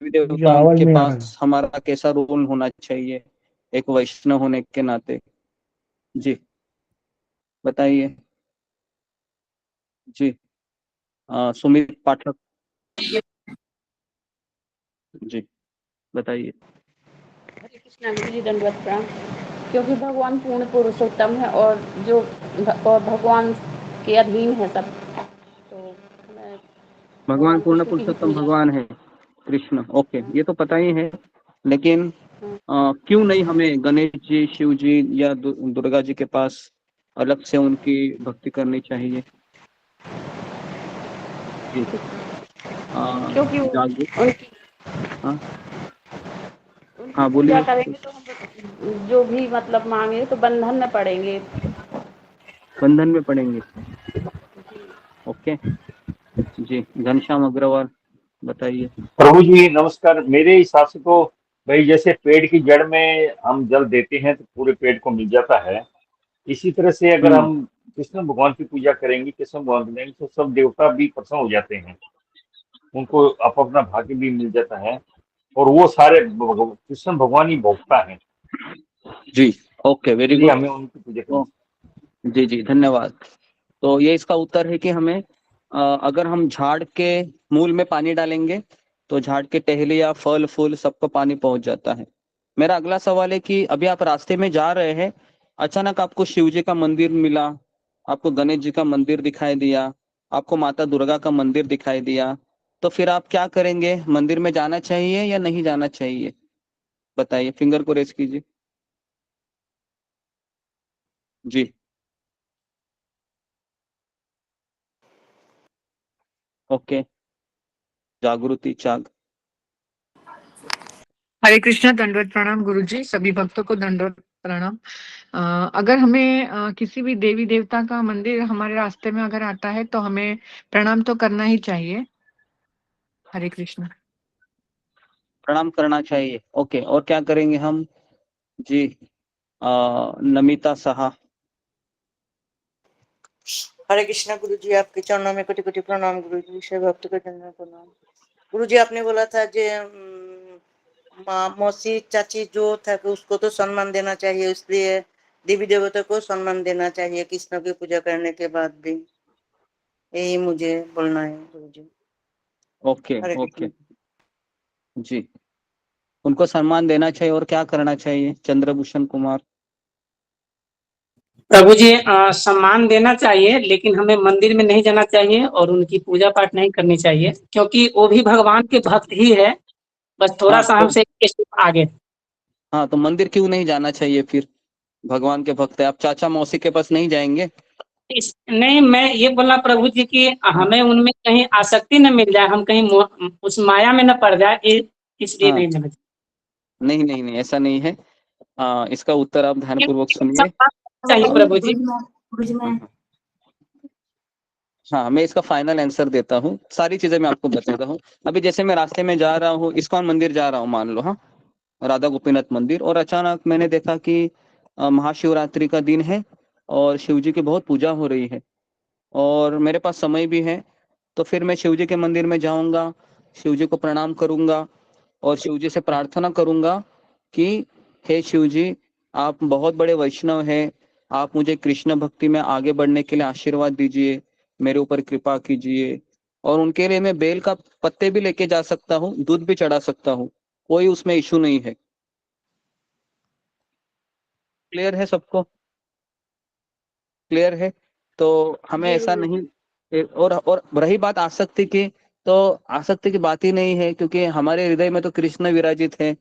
देवी देवताओं के पास हमारा कैसा रोल होना चाहिए एक वैष्णव होने के नाते? जी, बताइए। जी, सुमित पाठक जी, बताइए। हरे कृष्णा गुरु जी, दंडवत प्रणाम। क्योंकि भगवान पूर्ण पुरुषोत्तम है और और भगवान के अधीन है सब, तो हमें भगवान भगवान पूर्ण कृष्ण की ही पुरुषोत्तम पूजा। भगवान है कृष्ण, ओके, ये तो पता ही है, लेकिन क्यों नहीं हमें गणेश जी, शिव जी या दुर्गा जी के पास अलग से उनकी भक्ति करनी चाहिए? जी, क्योंकि जागो, उनकी हाँ हाँ, पूजा बोलिए। करेंगे तो हम जो भी मतलब मांगे तो बंधन में पड़ेंगे। बंधन में पड़ेंगे, ओके जी। घनश्याम अग्रवाल, बताइए। प्रभु जी नमस्कार। मेरे हिसाब से तो भाई, जैसे पेड़ की जड़ में हम जल देते हैं तो पूरे पेड़ को मिल जाता है, इसी तरह से अगर हम कृष्ण भगवान की पूजा करेंगे, कृष्ण भगवान की देंगे, तो सब देवता भी प्रसन्न हो जाते हैं, उनको अपना भाग्य भी मिल जाता है, और वो सारे कृष्ण भगवान ही भोगता है। जी, ओके, वेरी इसलिए गुड। हमें उनकी पूजा करनी चाहिए। जी जी, धन्यवाद। तो ये इसका उत्तर है कि हमें अगर हम झाड़ के मूल में पानी डालेंगे तो झाड़ के टहले या फल फूल सबको पानी पहुंच जाता है। मेरा अगला सवाल है कि अभी आप रास्ते में जा रहे हैं, अचानक आपको शिव जी का मंदिर मिला, आपको गणेश जी का मंदिर दिखाई दिया, आपको माता दुर्गा का मंदिर दिखाई दिया, तो फिर आप क्या करेंगे? मंदिर में जाना चाहिए या नहीं जाना चाहिए? बताइए, फिंगर को रेस कीजिए। जी, ओके, जागृति चाग। हरे कृष्णा, दंडवत प्रणाम गुरुजी, सभी भक्तों को दंडवत प्रणाम। अगर हमें किसी भी देवी देवता का मंदिर हमारे रास्ते में अगर आता है तो हमें प्रणाम तो करना ही चाहिए। हरे कृष्णा। प्रणाम करना चाहिए, ओके। और क्या करेंगे हम? जी, नमिता साहा। हरे कृष्णा गुरु जी, आपके चरणों में कोटि कोटि प्रणाम गुरु जी, से भक्त के चरणों प्रणाम। गुरु जी, आपने बोला था जे माँ मौसी चाची जो था कि उसको तो सम्मान देना चाहिए, इसलिए देवी देवता को सम्मान देना चाहिए कृष्ण की पूजा करने के बाद भी, यही मुझे बोलना है गुरु जी। ओके हरे ओके कृष्ण। जी, उनको सम्मान देना चाहिए। और क्या करना चाहिए? चंद्रभूषण कुमार। प्रभु जी, सम्मान देना चाहिए, लेकिन हमें मंदिर में नहीं जाना चाहिए और उनकी पूजा पाठ नहीं करनी चाहिए, क्योंकि वो भी भगवान के भक्त ही है, बस थोड़ा हाँ सा तो हमसे एक स्टेप आगे। हाँ, तो मंदिर क्यों नहीं जाना चाहिए फिर? भगवान के भक्त है, आप चाचा मौसी के पास नहीं जाएंगे? नहीं, मैं ये बोलना प्रभु जी कि हमें उनमें कहीं आसक्ति न मिल जाए, हम कहीं उस माया में न पड़ जाए, इसलिए हाँ, नहीं जाना नहीं नहीं नहीं, ऐसा नहीं है। इसका उत्तर आप ध्यानपूर्वक सुनिए। चाहिए प्रभु जी। हाँ हाँ हाँ, मैं इसका फाइनल आंसर देता हूँ, सारी चीजें मैं आपको बताता हूँ। अभी जैसे मैं रास्ते में जा रहा हूँ, इस्कॉन मंदिर जा रहा हूँ मान लो, हाँ, राधा गोपीनाथ मंदिर, और अचानक मैंने देखा कि महाशिवरात्रि का दिन है और शिव जी की बहुत पूजा हो रही है और मेरे पास समय भी है, तो फिर मैं शिव जी के मंदिर में जाऊंगा, शिव जी को प्रणाम करूंगा और शिव जी से प्रार्थना करूंगा कि हे शिव जी, आप बहुत बड़े वैष्णव हैं, आप मुझे कृष्ण भक्ति में आगे बढ़ने के लिए आशीर्वाद दीजिए, मेरे ऊपर कृपा कीजिए। और उनके लिए मैं बेल का पत्ते भी लेके जा सकता हूँ, दूध भी चढ़ा सकता हूँ, कोई उसमें इशू नहीं है। क्लियर है सबको? क्लियर है? तो हमें जी ऐसा गुरु नहीं। जी। और रही बात आसक्ति की, तो आसक्ति की बात ही नहीं है, क्योंकि हमारे हृदय में तो कृष्ण विराजित है,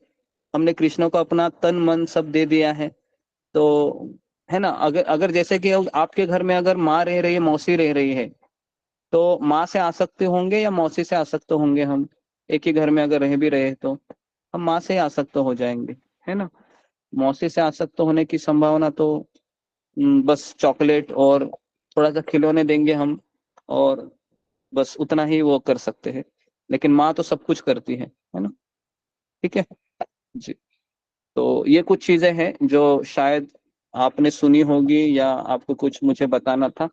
हमने कृष्ण को अपना तन मन सब दे दिया है। तो है ना, अगर अगर जैसे कि आपके घर में अगर माँ रह रही है, मौसी रह रही है, तो माँ से आसक्त होंगे या मौसी से आसक्त होंगे? हम एक ही घर में अगर रह भी रहे तो हम माँ से आसक्त हो जाएंगे, है ना। मौसी से आसक्त होने की संभावना तो बस चॉकलेट और थोड़ा सा खिलौने देंगे हम, और बस उतना ही वो कर सकते हैं, लेकिन माँ तो सब कुछ करती है ना। ठीक है जी। तो ये कुछ चीजें हैं जो शायद आपने सुनी होगी या आपको कुछ मुझे बताना था।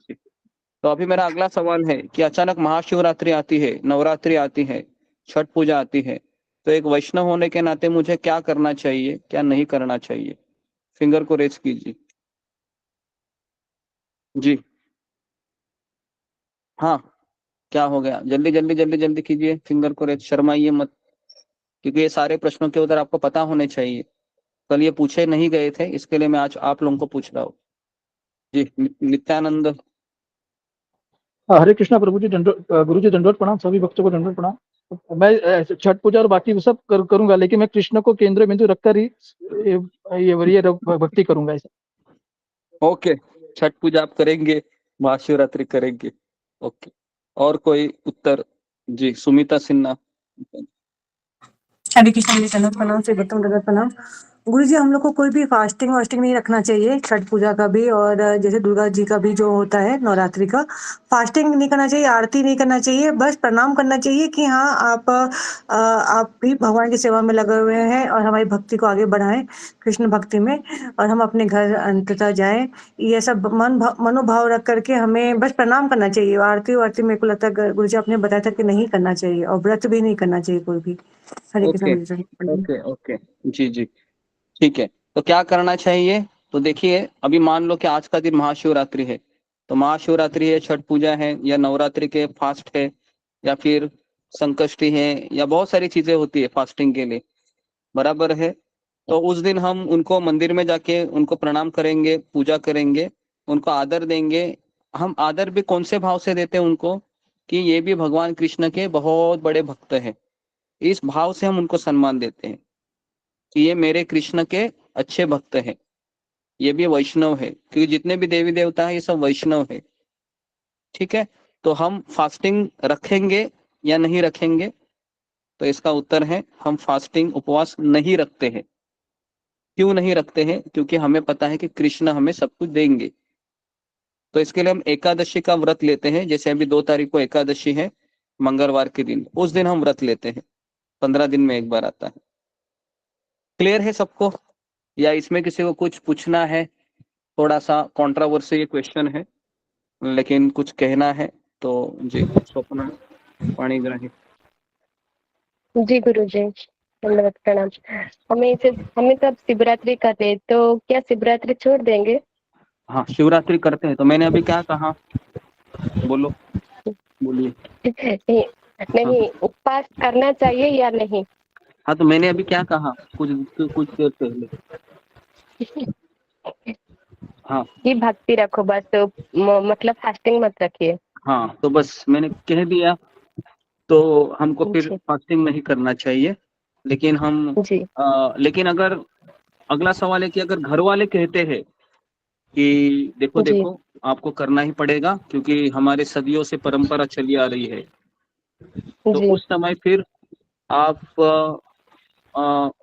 तो अभी मेरा अगला सवाल है कि अचानक महाशिवरात्रि आती है, नवरात्रि आती है, छठ पूजा आती है, तो एक वैष्णव होने के नाते मुझे क्या करना चाहिए, क्या नहीं करना चाहिए? फिंगर को रेज कीजिए। जी, हाँ, क्या हो गया? जल्दी जल्दी जल्दी जल्दी कीजिए, फिंगर को रेज, शर्माइए मत, क्योंकि ये सारे प्रश्नों के उत्तर आपको पता होने चाहिए। कल ये पूछे नहीं गए थे, इसके लिए मैं आज आप लोगों को पूछ रहा हूँ। जी, नित्यानंद। हरे कृष्णा प्रभु जी, गुरु जी दंडवत प्रणाम, सभी भक्तों को दंडवत प्रणाम। मैं छठ पूजा और बाकी सब करूंगा, लेकिन मैं कृष्ण को केंद्र बिंदु रखकर ही ये भक्ति करूंगा ऐसा। ओके, छठ पूजा आप करेंगे, महाशिवरात्रि करेंगे, ओके। और कोई उत्तर? जी, सुमिता सिन्हा। हरे कृष्ण जी, दंडवत प्रणाम से भक्तों दंडवत प्रणाम। गुरु जी, हम लोग को कोई भी फास्टिंग वास्टिंग नहीं रखना चाहिए, छठ पूजा का भी और जैसे दुर्गा जी का भी जो होता है नवरात्रि का, फास्टिंग नहीं करना चाहिए, आरती नहीं करना चाहिए, बस प्रणाम करना चाहिए कि हाँ आप भी भगवान की सेवा में लगे हुए हैं और हमारी भक्ति को आगे बढ़ाएं कृष्ण भक्ति में, और हम अपने घर अंततः जाएं। ये सब मनोभाव रख करके हमें बस प्रणाम करना चाहिए। आरती वारती मेरे को लगता है गुरु जी आपने बताया था कि नहीं करना चाहिए, और व्रत भी नहीं करना चाहिए कोई भी। हरे कृष्ण ओके गुरु जी। ओके ओके, जी जी, ठीक है। तो क्या करना चाहिए? तो देखिए, अभी मान लो कि आज का दिन महाशिवरात्रि है, तो महाशिवरात्रि है, छठ पूजा है, या नवरात्रि के फास्ट है, या फिर संकष्टी है, या बहुत सारी चीजें होती है फास्टिंग के लिए, बराबर है। तो उस दिन हम उनको मंदिर में जाके उनको प्रणाम करेंगे, पूजा करेंगे, उनको आदर देंगे। हम आदर भी कौन से भाव से देते हैं उनको, कि ये भी भगवान कृष्ण के बहुत बड़े भक्त हैं, इस भाव से हम उनको सम्मान देते हैं कि ये मेरे कृष्ण के अच्छे भक्त हैं, ये भी वैष्णव है, क्योंकि जितने भी देवी देवता है ये सब वैष्णव है। ठीक है, तो हम फास्टिंग रखेंगे या नहीं रखेंगे? तो इसका उत्तर है हम फास्टिंग उपवास नहीं रखते हैं। क्यों नहीं रखते हैं? क्योंकि हमें पता है कि कृष्ण हमें सब कुछ देंगे। तो इसके लिए हम एकादशी का व्रत लेते हैं। जैसे अभी 2 तारीख को एकादशी है, मंगलवार के दिन, उस दिन हम व्रत लेते हैं, 15 दिन में एक बार आता है। क्लियर है सबको, या इसमें किसी को कुछ पूछना है? थोड़ा सा कॉन्ट्रावर्सी क्वेश्चन है, लेकिन कुछ कहना है तो जी। स्वप्न पाणिग्राही। जी गुरुजी, धन्यवाद, प्रणाम। हमें तो अब शिवरात्रि करते हैं, तो क्या शिवरात्रि छोड़ देंगे? हाँ, शिवरात्रि करते हैं। तो मैंने अभी क्या कहा, बोलो, बोलिए। नहीं, उपवास करना चाहिए या नहीं? हाँ, तो मैंने अभी क्या कहा कुछ देर पहले? हाँ, ये भक्ति रखो बस, तो मतलब फास्टिंग मत रखिए। हाँ, तो बस मैंने कह दिया। तो हमको फिर फास्टिंग नहीं करना चाहिए। लेकिन हम लेकिन अगर अगला सवाल है कि अगर घर वाले कहते हैं कि देखो आपको करना ही पड़ेगा, क्योंकि हमारे सदियों से परंपरा चली आ रही है, तो उस समय फिर आप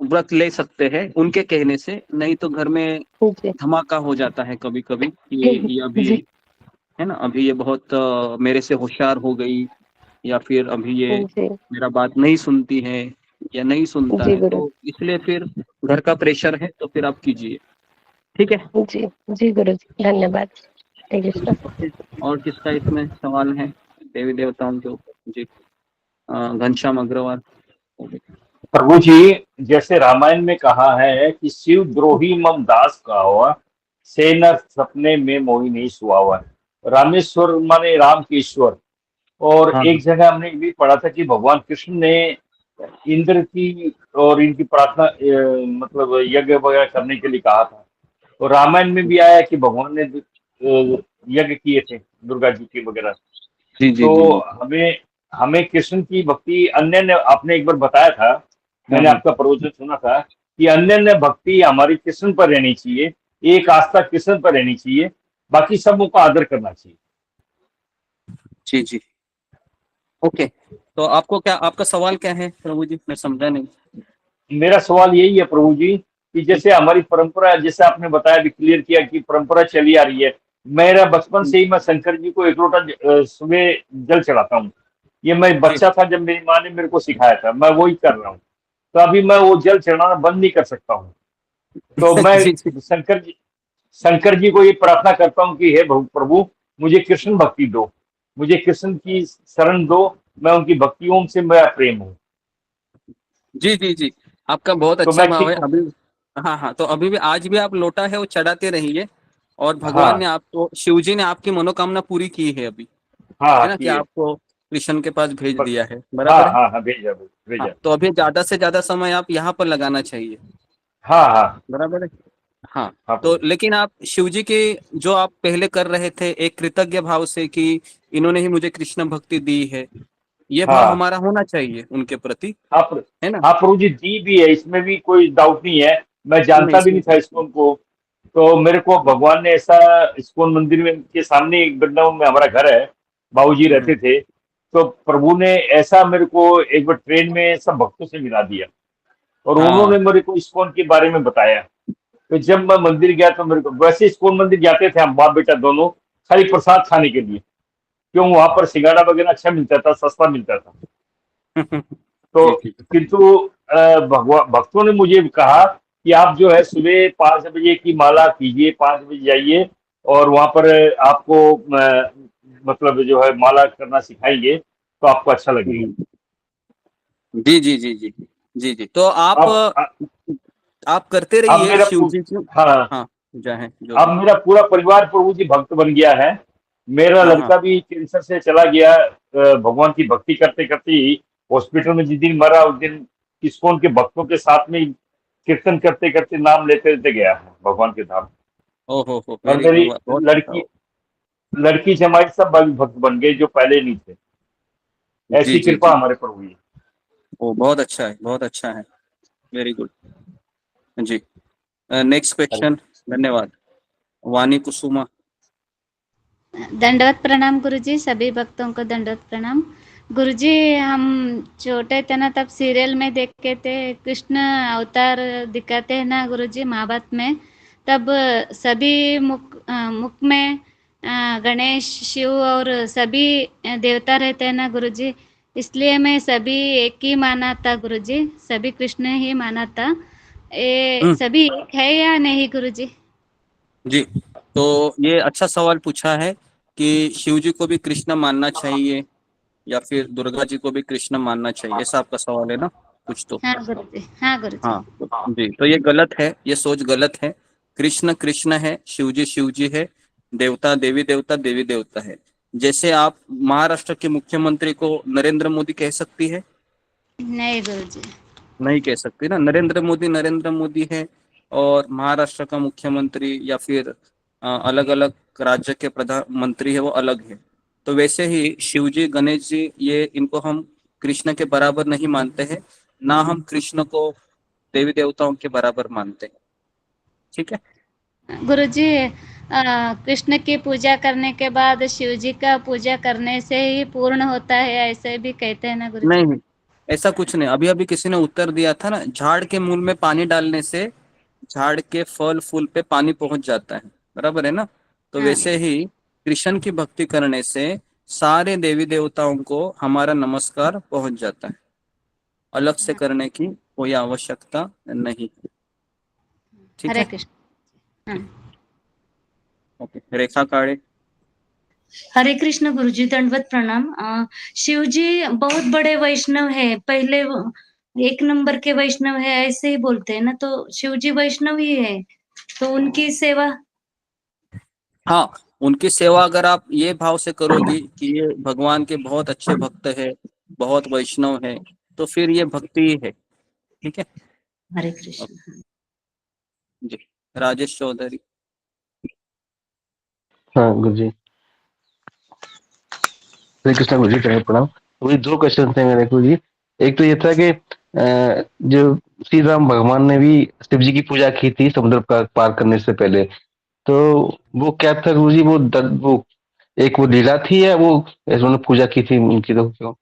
व्रत ले सकते हैं उनके कहने से। नहीं तो घर में धमाका हो जाता है कभी कभी, ये अभी है ना, अभी ये बहुत मेरे से होशियार हो गई, या फिर अभी ये मेरा बात नहीं सुनती है या नहीं सुनता है। तो इसलिए फिर घर का प्रेशर है, तो फिर आप कीजिए। ठीक है जी। जी गुरुजी, धन्यवाद। और किसका इसमें सवाल है देवी देवताओं के ऊपर? जी, घनश्याम अग्रवाल। प्रभु जी, जैसे रामायण में कहा है कि शिव द्रोही मम दास कहावा, से न सपने में मोही नहीं सुहावा। रामेश्वर माने राम के ईश्वर। और एक जगह हमने भी पढ़ा था कि भगवान कृष्ण ने इंद्र की और इनकी प्रार्थना मतलब यज्ञ वगैरह करने के लिए कहा था। और रामायण में भी आया कि भगवान ने यज्ञ किए थे दुर्गा जी के वगैरह। तो हमें कृष्ण की भक्ति अन्य ने, आपने एक बार बताया था, मैंने आपका प्रवचन सुना था कि अन्य भक्ति हमारी कृष्ण पर रहनी चाहिए, एक आस्था कृष्ण पर रहनी चाहिए, बाकी सबों का आदर करना चाहिए। जी जी, ओके। तो आपको क्या, आपका सवाल क्या है प्रभु जी? मैं समझा नहीं। मेरा सवाल यही है प्रभु जी कि जैसे हमारी परंपरा, जैसे आपने बताया भी, क्लियर किया कि परंपरा चली आ रही है। मेरा बचपन से ही मैं शंकर जी को 1 लोटा सुबह जल चढ़ाता हूँ। ये मैं बच्चा था जब मेरी माँ ने मेरे को सिखाया था, मैं वही कर रहा हूँ। तो अभी मैं वो जल चढ़ाना बंद नहीं कर सकता हूँ। तो मैं शंकर जी को ये प्रार्थना करता हूँ कि हे प्रभु, मुझे कृष्ण भक्ति दो, मुझे कृष्ण की शरण दो, मैं उनकी भक्तियों से मेरा प्रेम हूँ। जी जी जी, आपका बहुत अच्छा भाव है अभी। हाँ, तो अभी भी, आज भी आप लोटा है वो चढ़ाते रहिए, और भगवान ने आपको, शिव जी ने आपकी मनोकामना पूरी की है अभी, है ना, कि आपको कृष्ण के पास भेज दिया है, बराबर है? हाँ, भेजा। तो अभी ज्यादा से ज्यादा समय आप यहाँ पर लगाना चाहिए। हाँ, बराबर है। हाँ, तो लेकिन आप शिव जी के जो आप पहले कर रहे थे एक कृतज्ञ भाव से कि इन्होंने ही मुझे कृष्ण भक्ति दी है, ये भाव हमारा होना चाहिए उनके प्रति, है ना? हाँ प्रभु जी, दी भी है, इसमें भी कोई डाउट नहीं है। मैं जानता भी नहीं था इस्कॉन को, तो मेरे को भगवान ने ऐसा, इस्कॉन मंदिर में के सामने एक वृंदावन में हमारा घर है, बाबूजी रहते थे, तो प्रभु ने ऐसा मेरे को एक बार ट्रेन में सब भक्तों से मिला दिया, और उन्होंने मेरे को इस्कॉन के बारे में बताया। तो जब मैं मंदिर गया तो मेरे को, वैसे इस्कॉन मंदिर जाते थे हम बाप बेटा दोनों, खाली प्रसाद खाने के लिए, क्यों वहां पर सिंगाड़ा वगैरह अच्छा मिलता था, सस्ता मिलता था। तो किंतु भक्तों ने मुझे कहा कि आप जो है सुबह 5 बजे की माला कीजिए, 5 बजे जाइए, और वहां पर आपको मतलब जो है माला करना सिखाएंगे, तो आपको अच्छा लगेगा। जी जी जी जी जी जी, तो आप करते रहिए शिव जी की। हाँ, जो अब मेरा पूरा परिवार प्रभु जी भक्त बन गया है, मेरा हाँ हाँ लड़का भी कैंसर से चला गया, भगवान की भक्ति करते करते ही हॉस्पिटल में जिस दिन मरा उस दिन इस्कॉन के भक्तों के साथ में ही कीर्तन करते करते नाम लेते लेते गया है भगवान के धाम। ओहो हो, और वेरी मेरी गुड, बहुत अच्छा लड़की हो। लड़की जमाई सब भक्त बन गए जो पहले नहीं थे। जी ऐसी जी कृपा जी, हमारे पर हुई है। वो बहुत अच्छा है, बहुत अच्छा है, वेरी गुड। जी, नेक्स्ट क्वेश्चन। धन्यवाद। वानी कुसुमा। दंडवत प्रणाम गुरुजी, सभी भक्तों को दंडवत प्रणाम। गुरुजी, हम छोटे थे ना तब सीरियल में देखते थे, कृष्ण अवतार दिखाते हैं ना गुरुजी महाभारत में, तब सभी मुख में गणेश, शिव और सभी देवता रहते हैं ना गुरुजी, इसलिए मैं सभी एक ही माना था गुरुजी, सभी कृष्ण ही माना था। ये सभी एक है या नहीं गुरुजी? जी, तो ये अच्छा सवाल पूछा है कि शिव जी को भी कृष्ण मानना चाहिए या फिर दुर्गा जी को भी कृष्ण मानना चाहिए, ऐसा आपका सवाल है ना कुछ तो। हाँ गुरुजी, हाँ गुरुजी। हाँ जी, तो ये गलत है, ये सोच गलत है। कृष्ण कृष्ण है, शिव जी है, देवता देवी देवता देवी देवता है। जैसे आप महाराष्ट्र के मुख्यमंत्री को नरेंद्र मोदी कह सकती है? नहीं गुरुजी। नहीं कह सकती ना। नरेंद्र मोदी है, और महाराष्ट्र का मुख्यमंत्री या फिर अलग अलग राज्य के प्रधानमंत्री है वो अलग है। तो वैसे ही शिव जी, गणेश जी, ये इनको हम कृष्ण के बराबर नहीं मानते हैं, ना हम कृष्ण को देवी देवताओं के बराबर मानते हैं। ठीक है गुरुजी, कृष्ण की पूजा करने के बाद शिव जी का पूजा करने से ही पूर्ण होता है, ऐसे भी कहते हैं ना गुरुजी? नहीं, ऐसा कुछ नहीं। अभी अभी किसी ने उत्तर दिया था ना, झाड़ के मूल में पानी डालने से झाड़ के फल फूल पे पानी पहुंच जाता है, बराबर है ना। तो हाँ। वैसे ही कृष्ण की भक्ति करने से सारे देवी देवताओं को हमारा नमस्कार पहुंच जाता है, अलग से करने की कोई आवश्यकता नहीं। ठीक हरे है, कृष्ण। हाँ। ओके। रेखा काळे। हरे कृष्ण गुरुजी, दंडवत प्रणाम। शिव जी बहुत बड़े वैष्णव है, पहले एक नंबर के वैष्णव है ऐसे ही बोलते हैं ना, तो शिव जी वैष्णव ही है, तो उनकी सेवा। हाँ, उनकी सेवा अगर आप ये भाव से करोगी कि ये भगवान के बहुत अच्छे भक्त है, बहुत वैष्णव है, तो फिर ये भक्ति ही है। ठीक है, हरे कृष्ण। जी। राजेश चौधरी। हाँ गुरु जी, हरे कृष्णा गुरु जी, प्रणाम। वही दो क्वेश्चन थे मेरे गुरु जी। एक तो ये था कि जो श्री राम भगवान ने भी शिव जी की पूजा की थी समुद्र पार करने से पहले, तो वो क्या था गुरु जी? वो एक वो लीला थी या वो ऐसे उन्होंने पूजा की थी उनकी? तो क्यों?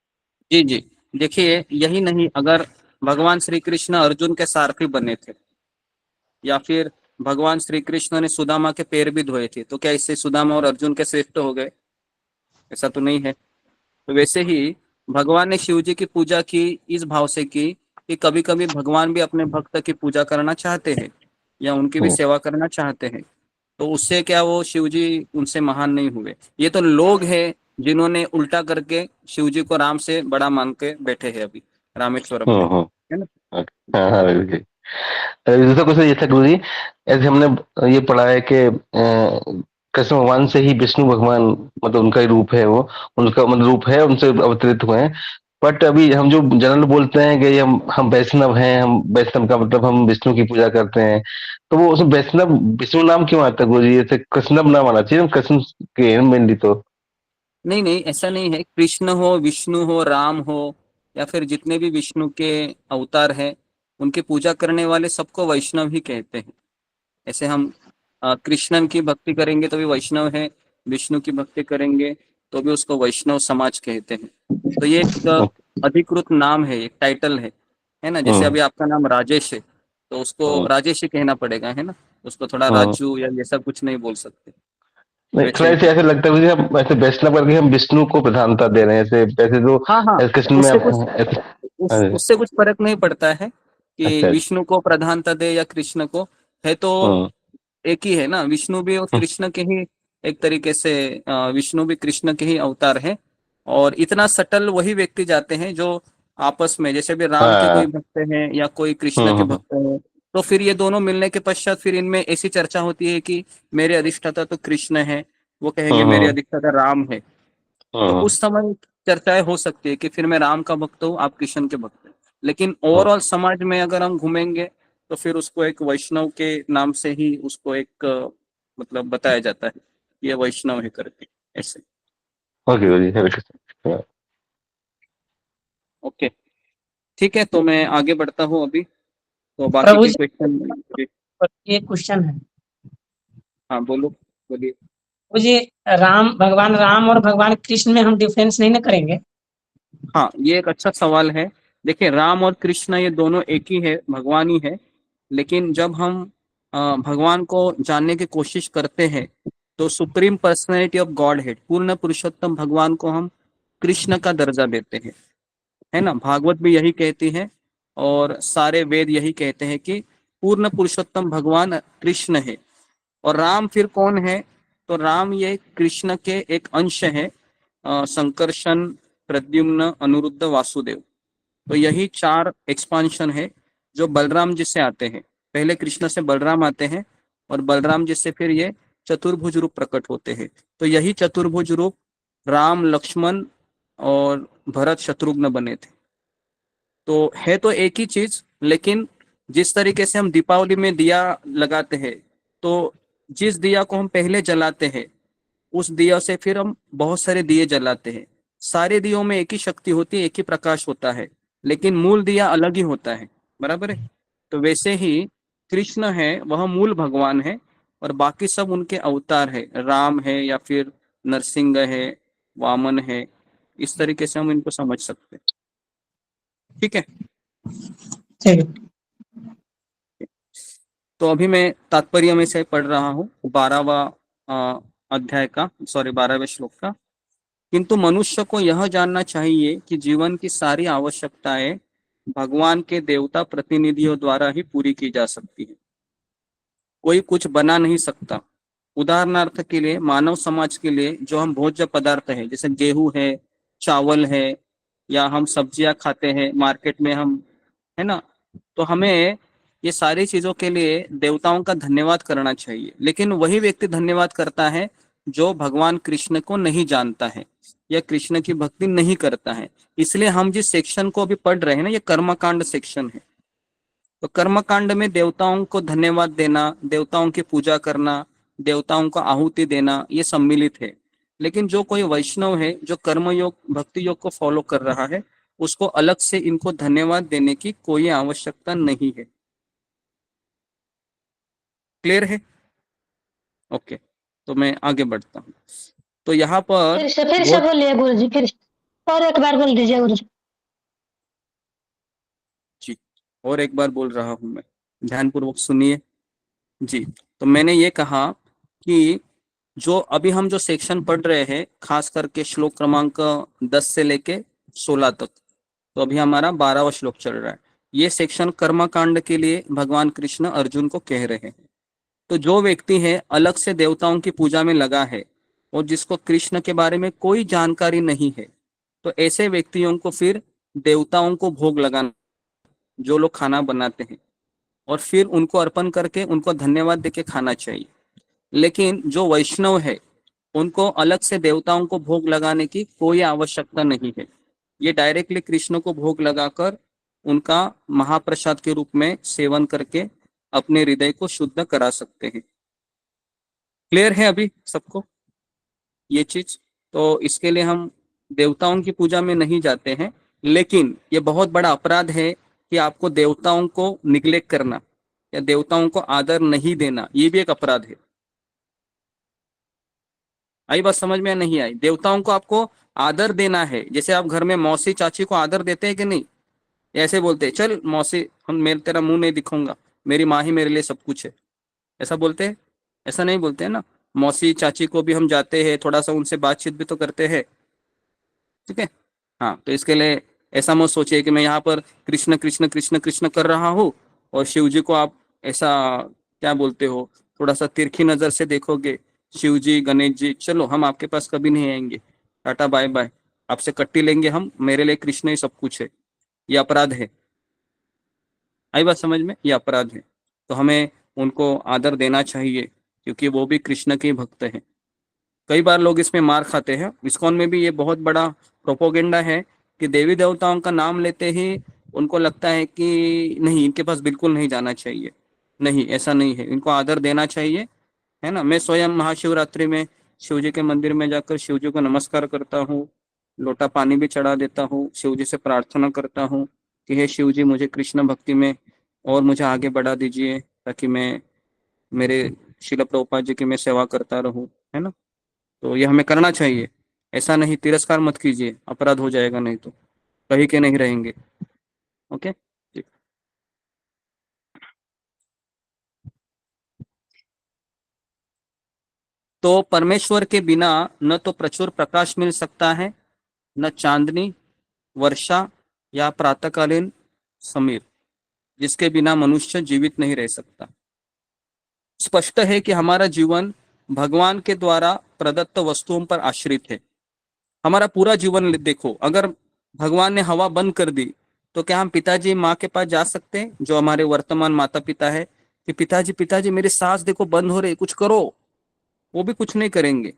जी जी, देखिए यही नहीं, अगर भगवान श्री कृष्ण अर्जुन के सारथी बने थे, या फिर भगवान श्री कृष्ण ने सुदामा के पैर भी धोए थे, तो क्या इससे सुदामा और अर्जुन के श्रेष्ठ हो गए? ऐसा तो नहीं है। तो वैसे ही भगवान ने शिव जी की पूजा की इस भाव से की कि कभी कभी भगवान भी अपने भक्त की पूजा करना चाहते हैं या उनकी भी सेवा करना चाहते हैं, तो उससे क्या वो शिव जी उनसे महान नहीं हुए? ये तो लोग हैं जिन्होंने उल्टा करके शिव जी को राम से बड़ा मान के बैठे हैं अभी रामेश्वरम में, हम्म। है ना। हाँ हाँ गुरु जी। दूसरा क्वेश्चन ये था गुरु जी, ऐसे हमने ये पढ़ा है कि कृष्ण भगवान से ही विष्णु भगवान, मतलब उनका ही रूप है, वो उनका मतलब रूप है, उनसे अवतरित हुए हैं। बट अभी हम जो जनरल बोलते हैं कि हम वैष्णव हैं, हम वैष्णव का मतलब हम विष्णु की पूजा करते हैं, तो वो उसमें वैष्णव विष्णु नाम क्यों आता है गुरु जी? ऐसे कृष्ण नाम आना चाहिए, कृष्ण के मेनली तो। नहीं नहीं, ऐसा नहीं है। कृष्ण हो, विष्णु हो, राम हो, या फिर जितने भी विष्णु के अवतार हैं, उनकी पूजा करने वाले सबको वैष्णव ही कहते हैं। ऐसे हम कृष्णन की भक्ति करेंगे तो भी वैष्णव है, विष्णु की भक्ति करेंगे तो भी उसको वैष्णव समाज कहते हैं। तो ये एक अधिकृत नाम है, एक टाइटल है ना। जैसे अभी आपका नाम राजेश है, तो उसको राजेश ही कहना पड़ेगा, है ना। उसको थोड़ा राजू या ऐसा कुछ नहीं बोल सकते। नहीं, थोड़ा ऐसे ऐसे लगता है मुझे, हम ऐसे वैष्णव करके हम विष्णु को प्रधानता दे रहे हैं, ऐसे वैसे तो हाँ हाँ, कृष्ण में उससे कुछ ऐसे। उससे कुछ फर्क नहीं पड़ता है कि अच्छा। विष्णु को प्रधानता दे या कृष्ण को, है तो एक ही है ना। विष्णु भी और कृष्ण के ही एक तरीके से, विष्णु भी कृष्ण के ही अवतार है। और इतना सटल वही व्यक्ति जाते हैं जो आपस में, जैसे भी राम के कोई हाँ। भक्त हैं या कोई कृष्ण के भक्त हैं, तो फिर ये दोनों मिलने के पश्चात फिर इनमें ऐसी चर्चा होती है कि मेरे अधिष्ठाता तो कृष्ण है, वो कहेंगे मेरी अधिकता राम है। तो उस समय चर्चाएं हो सकती है कि फिर मैं राम का भक्त हूँ, आप कृष्ण के भक्त हैं। लेकिन ओवरऑल समाज में अगर हम घूमेंगे तो फिर उसको एक वैष्णव के नाम से ही उसको एक मतलब बताया जाता है, ये वैष्णव है करके ऐसे। ओके गुरुजी, हरे कृष्ण। ओके ठीक है, तो मैं आगे बढ़ता हूँ अभी, तो बाकी प्रभु के जी, क्वेश्चन। एक क्वेश्चन है। हाँ बोलो, बोलिए। प्रभु जी, भगवान राम और भगवान कृष्ण में हम डिफरेंस नहीं ना करेंगे? हाँ ये एक अच्छा सवाल है। देखिए राम और कृष्ण ये दोनों एक ही है, भगवान ही है। लेकिन जब हम भगवान को जानने की कोशिश करते हैं तो supreme personality of God head, पूर्ण पुरुषोत्तम भगवान को हम कृष्ण का दर्जा देते हैं, है ना। भागवत भी यही कहती है और सारे वेद यही कहते हैं कि पूर्ण पुरुषोत्तम भगवान कृष्ण है। और राम फिर कौन है? तो राम ये कृष्ण के एक अंश है, संकर्षण, प्रद्युम्न, अनिरुद्ध, वासुदेव। तो यही 4 एक्सपांशन है जो बलराम जी से आते हैं। पहले कृष्ण से बलराम आते हैं और बलराम जी से फिर ये चतुर्भुज रूप प्रकट होते हैं। तो यही चतुर्भुज रूप राम, लक्ष्मण और भरत, शत्रुघ्न बने थे। तो है तो एक ही चीज, लेकिन जिस तरीके से हम दीपावली में दिया लगाते हैं, तो जिस दिया को हम पहले जलाते हैं उस दिया से फिर हम बहुत सारे दिए जलाते हैं। सारे दियों में एक ही शक्ति होती है, एक ही प्रकाश होता है, लेकिन मूल दिया अलग ही होता है, बराबर है। तो वैसे ही कृष्ण है वह मूल भगवान है और बाकी सब उनके अवतार है, राम है या फिर नरसिंह है, वामन है। इस तरीके से हम इनको समझ सकते हैं। ठीक है, ठीक। तो अभी मैं तात्पर्य में से पढ़ रहा हूँ 12वां अध्याय का, सॉरी 12वें श्लोक का। किंतु मनुष्य को यह जानना चाहिए कि जीवन की सारी आवश्यकताएं भगवान के देवता प्रतिनिधियों द्वारा ही पूरी की जा सकती है, कोई कुछ बना नहीं सकता। उदाहरणार्थ के लिए मानव समाज के लिए जो हम भोज्य पदार्थ है, जैसे गेहूं है, चावल है, या हम सब्जियां खाते हैं मार्केट में हम, है ना। तो हमें ये सारी चीजों के लिए देवताओं का धन्यवाद करना चाहिए। लेकिन वही व्यक्ति धन्यवाद करता है जो भगवान कृष्ण को नहीं जानता है या कृष्ण की भक्ति नहीं करता है। इसलिए हम जिस सेक्शन को अभी पढ़ रहे हैं ना, ये कर्मकांड सेक्शन है। तो कर्मकांड में देवताओं को धन्यवाद देना, देवताओं की पूजा करना, देवताओं को आहुति देना, ये सम्मिलित है। लेकिन जो कोई वैष्णव है जो कर्म योग, भक्ति योग को फॉलो कर रहा है, उसको अलग से इनको धन्यवाद देने की कोई आवश्यकता नहीं है। क्लियर है? ओके, तो मैं आगे बढ़ता हूँ। तो यहाँ पर फिर से बोलिए गुरु जी, फिर और एक बार बोल दीजिए गुरु जी। जी, और एक बार बोल रहा हूं मैं, ध्यानपूर्वक सुनिए जी। तो मैंने ये कहा कि जो अभी हम जो सेक्शन पढ़ रहे हैं, खास करके श्लोक क्रमांक 10 से लेके 16 तक, तो अभी हमारा 12वां श्लोक चल रहा है। ये सेक्शन कर्मकांड के लिए भगवान कृष्ण अर्जुन को कह रहे हैं। तो जो व्यक्ति है अलग से देवताओं की पूजा में लगा है और जिसको कृष्ण के बारे में कोई जानकारी नहीं है, तो ऐसे व्यक्तियों को फिर देवताओं को भोग लगाना, जो लोग खाना बनाते हैं, और फिर उनको अर्पण करके उनको धन्यवाद देके खाना चाहिए। लेकिन जो वैष्णव है उनको अलग से देवताओं को भोग लगाने की कोई आवश्यकता नहीं है। ये डायरेक्टली कृष्ण को भोग लगाकर उनका महाप्रसाद के रूप में सेवन करके अपने हृदय को शुद्ध करा सकते हैं। क्लियर है अभी सबको ये चीज? तो इसके लिए हम देवताओं की पूजा में नहीं जाते हैं, लेकिन ये बहुत बड़ा अपराध है कि आपको देवताओं को निग्लेक्ट करना या देवताओं को आदर नहीं देना, ये भी एक अपराध है। आई बात समझ में या नहीं आई? देवताओं को आपको आदर देना है। जैसे आप घर में मौसी चाची को आदर देते हैं कि नहीं? ऐसे बोलते हैं, चल मौसी, हम मेरे तेरा मुंह नहीं दिखाऊंगा, मेरी माँ ही मेरे लिए सब कुछ है, ऐसा बोलते हैं? ऐसा नहीं बोलते हैं ना। मौसी चाची को भी हम जाते हैं, थोड़ा सा उनसे बातचीत भी तो करते हैं, ठीक है। हाँ, तो इसके लिए ऐसा मत सोचिए कि मैं यहाँ पर कृष्ण कृष्ण कृष्ण कृष्ण कर रहा हूँ और शिव जी को आप ऐसा क्या बोलते हो, थोड़ा सा तिरछी नजर से देखोगे। शिव जी, गणेश जी, चलो हम आपके पास कभी नहीं आएंगे, टाटा बाय बाय, आपसे कट्टी लेंगे हम, मेरे लिए कृष्ण ही सब कुछ है। ये अपराध है। आई बात समझ में? ये अपराध है। तो हमें उनको आदर देना चाहिए क्योंकि वो भी कृष्ण के भक्त हैं। कई बार लोग इसमें मार खाते हैं। इस्कॉन में भी ये बहुत बड़ा प्रोपोगेंडा है कि देवी देवताओं का नाम लेते ही उनको लगता है कि नहीं, इनके पास बिल्कुल नहीं जाना चाहिए। नहीं, ऐसा नहीं है, इनको आदर देना चाहिए, है ना। मैं स्वयं महाशिवरात्रि में शिव जी के मंदिर में जाकर शिव जी को नमस्कार करता हूँ, लोटा पानी भी चढ़ा देता हूँ, शिव जी से प्रार्थना करता हूँ कि हे शिव जी, मुझे कृष्ण भक्ति में और मुझे आगे बढ़ा दीजिए, ताकि मैं मेरे शिल प्रभुपाद जी की मैं सेवा करता रहूं, है ना। तो ये हमें करना चाहिए। ऐसा नहीं, तिरस्कार मत कीजिए, अपराध हो जाएगा, नहीं तो कहीं के नहीं रहेंगे। ओके ठीक। तो परमेश्वर के बिना न तो प्रचुर प्रकाश मिल सकता है, न चांदनी, वर्षा या प्रातःकालीन समीर, जिसके बिना मनुष्य जीवित नहीं रह सकता। स्पष्ट है कि हमारा जीवन भगवान के द्वारा प्रदत्त वस्तुओं पर आश्रित है। हमारा पूरा जीवन देखो, अगर भगवान ने हवा बंद कर दी तो क्या हम पिताजी माँ के पास जा सकते हैं, जो हमारे वर्तमान माता पिता है, कि पिताजी पिताजी मेरी सांस देखो बंद हो रही, कुछ करो? वो भी कुछ नहीं करेंगे,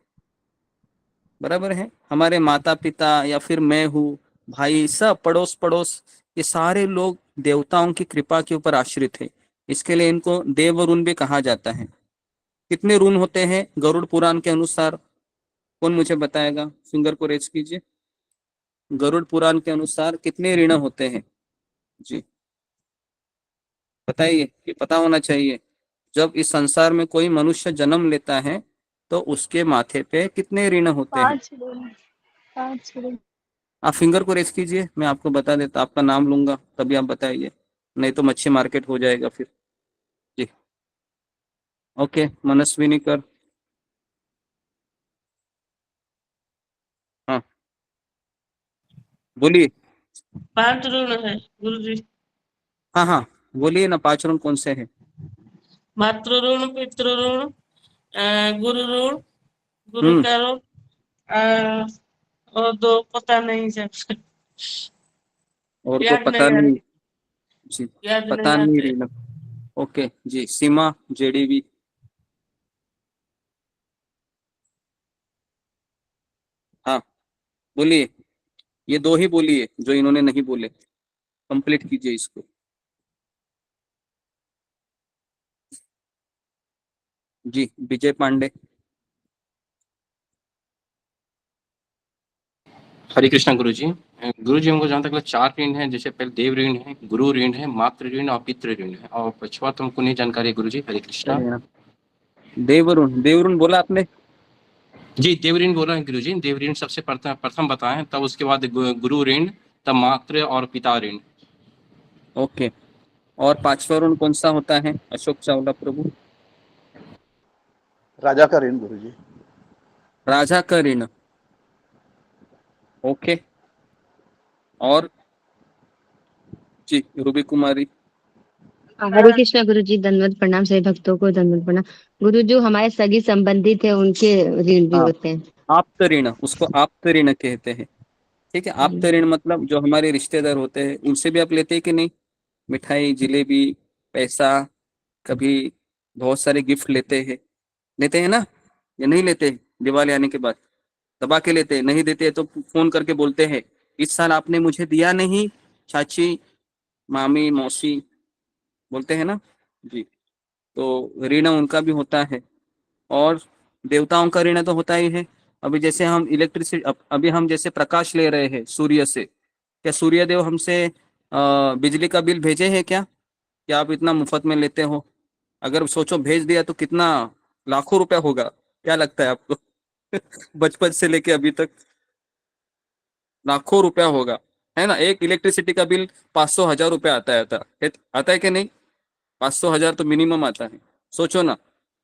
बराबर है। हमारे माता पिता या फिर मैं हूँ, भाई, सब पड़ोस पड़ोस, ये सारे लोग देवताओं की कृपा के ऊपर आश्रित है। इसके लिए इनको देव ऋण भी कहा जाता है। कितने ऋण होते हैं गरुड़ पुराण के अनुसार? कौन मुझे बताएगा? फिंगर को रेज कीजिए। गरुड़ पुराण के अनुसार कितने ऋण होते हैं जी, बताइए, कि पता होना चाहिए। जब इस संसार में कोई मनुष्य जन्म लेता है तो उसके माथे पे कितने ऋण होते हैं? 5 ऋण, 5 ऋण। आप फिंगर को रेस कीजिए, मैं आपको बता देता, आपका नाम लूंगा तभी आप बताइए, नहीं तो मच्छी मार्केट हो जाएगा फिर जी। ओके, मनस्विनी कर। हाँ बोलिए। 5 ऋण है गुरुजी। हाँ हाँ बोलिए ना, 5 ऋण कौन से हैं? मातृ ऋण, पितृ ऋण, गुरु ऋण, गुरु का ऋण, और 2 पता नहीं जब और तो याद पता नहीं आ नहीं रही, जी, याद पता नहीं नहीं आते। ऋण। ओके जी, सीमा जेडीवी। हाँ बोलिए, ये 2 ही बोलिए जो इन्होंने नहीं बोले, कंप्लीट कीजिए इसको। जी विजय पांडे। हरे कृष्णा गुरु जी। गुरु जी, हमको जहाँ तक 4 ऋण है, जैसे पहले देव ऋण है, गुरु ऋण है, मातृ ऋण और पितृ ऋण है, और पछुआ तो हमको नहीं जानकारी है गुरु जी। हरे कृष्णा। देवऋण, देवऋण बोला आपने? जी देव ऋण बोला है गुरु जी। देव ऋण सबसे प्रथम बताएं, तब उसके बाद गुरु ऋण, तब मातृ और पिता ऋण। ओके, और 5वां ऋण कौन सा होता है अशोक चावला प्रभु? राजा का ऋण गुरुजी। राजा का ऋण, ओके। और जी रूबी कुमारी। हरे कृष्णा गुरु जी, दंडवत प्रणाम। सभी भक्तों को दंडवत प्रणाम। गुरु जो हमारे सगी संबंधित है उनके ऋण भी हाँ, होते हैं। आप्त ऋण, उसको आप्त ऋण कहते हैं। ठीक है, आप्त ऋण मतलब जो हमारे रिश्तेदार होते हैं उनसे भी आप लेते हैं कि नहीं? मिठाई, जिलेबी, पैसा, कभी बहुत सारे गिफ्ट लेते हैं ना, या नहीं लेते? दिवाली आने के बाद दबा के लेते हैं, नहीं देते तो फोन करके बोलते हैं इस साल आपने मुझे दिया नहीं, चाची, मामी, मौसी, बोलते हैं ना जी। तो ऋण उनका भी होता है, और देवताओं का ऋण तो होता ही है। अभी जैसे हम इलेक्ट्रिसिटी, अभी हम जैसे प्रकाश ले रहे हैं सूर्य से, क्या सूर्य देव हमसे बिजली का बिल भेजे हैं क्या आप इतना मुफ्त में लेते हो? अगर सोचो भेज दिया तो कितना लाखों रुपया होगा, क्या लगता है आपको? बचपन से लेके अभी तक लाखों रुपया होगा, है ना। एक इलेक्ट्रिसिटी का बिल 500,000 रुपया आता है कि नहीं? 500,000 तो मिनिमम आता है। सोचो ना,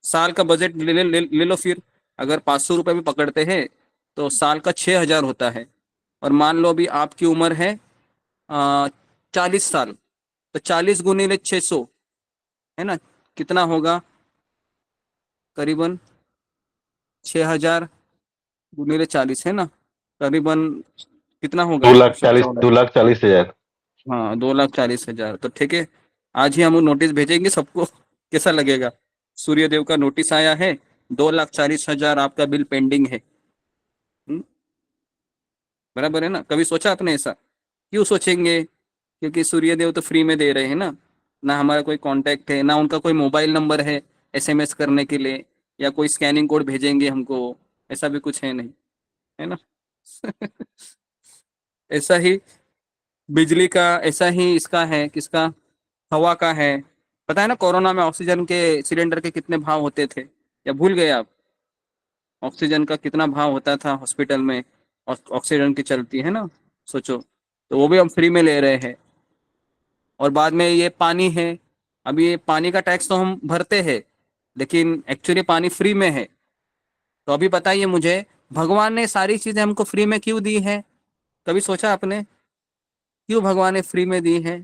साल का बजट ले लो फिर। अगर 500 रुपये भी पकड़ते हैं तो साल का 6,000 होता है। और मान लो अभी आपकी उम्र है 40 साल, तो 40 गुने 600, है ना, कितना होगा? करीबन 6,000 गुने 40, है ना, करीबन कितना होगा? 2,40,000। हाँ 2,40,000। तो ठीक है, आज ही हम नोटिस भेजेंगे सबको। कैसा लगेगा? सूर्य देव का नोटिस आया है 2,40,000 आपका बिल पेंडिंग है। बराबर है ना? कभी सोचा आपने ऐसा? क्यों सोचेंगे? क्योंकि सूर्यदेव तो फ्री में दे रहे हैं ना। ना हमारा कोई कांटेक्ट है, ना उनका कोई मोबाइल नंबर है एसएमएस करने के लिए, या कोई स्कैनिंग कोड भेजेंगे हमको, ऐसा भी कुछ है नहीं, है ना? ऐसा ही बिजली का, ऐसा ही इसका है, किसका, हवा का है। पता है ना कोरोना में ऑक्सीजन के सिलेंडर के कितने भाव होते थे, या भूल गए आप? ऑक्सीजन का कितना भाव होता था हॉस्पिटल में, ऑक्सीजन की चलती है ना, सोचो। तो वो भी हम फ्री में ले रहे हैं। और बाद में ये पानी है, अभी ये पानी का टैक्स तो हम भरते हैं, लेकिन एक्चुअली पानी फ्री में है। तो अभी बताइए मुझे, भगवान ने सारी चीजें हमको फ्री में क्यों दी है? कभी सोचा आपने क्यों भगवान ने फ्री में दी है?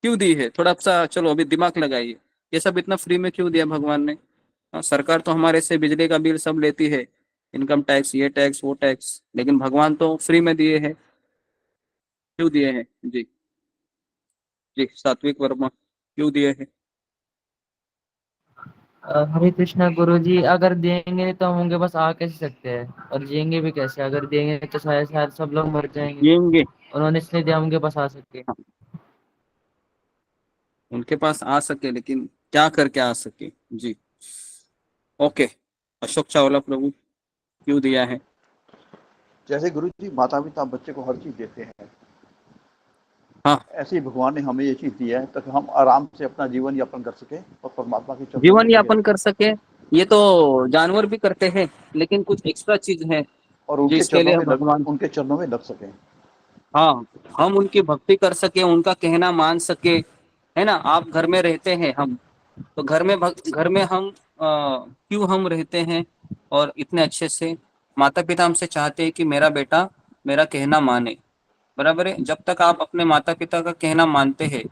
क्यों दी है? थोड़ा सा चलो अभी दिमाग लगाइए, ये सब इतना फ्री में क्यों दिया भगवान ने? सरकार तो हमारे से बिजली का बिल सब लेती है, इनकम टैक्स, ये टैक्स वो टैक्स, लेकिन भगवान तो फ्री में दिए हैं। क्यों दिए हैं? जी जी, सात्विक वर्मा, क्यों दिए हैं? हरे कृष्णा गुरु जी, अगर देंगे तो हम उनके पास आ कैसे सकते हैं, और जिएंगे भी कैसे? अगर देंगे तो शायद शायद सब लोग मर जाएंगे। जिएंगे, उन्होंने इसलिए दिया हम उनके पास आ सके। उनके पास आ सके, लेकिन क्या करके आ सके? जी, ओके। अशोक चावला प्रभु, क्यों दिया है? जैसे गुरु जी माता पिता बच्चे को हर चीज देते हैं, हाँ, ऐसे ही भगवान ने हमें ये चीज दी है ताकि हम आराम से अपना जीवन यापन कर सके और परमात्मा के चरणों में जीवन लगे यापन रहें। कर सके, ये तो जानवर भी करते हैं, लेकिन कुछ एक्स्ट्रा चीज है और उनके जिसके लिए भगवान, उनके चरणों में लग सके। हाँ, हम उनकी भक्ति कर सके, उनका कहना मान सके, है ना? आप घर में रहते हैं, हम तो घर में हम क्यों हम रहते हैं और इतने अच्छे से, माता पिता हमसे चाहते हैं कि मेरा बेटा मेरा कहना माने। बराबर है? जब तक आप अपने माता पिता का कहना मानते हैं,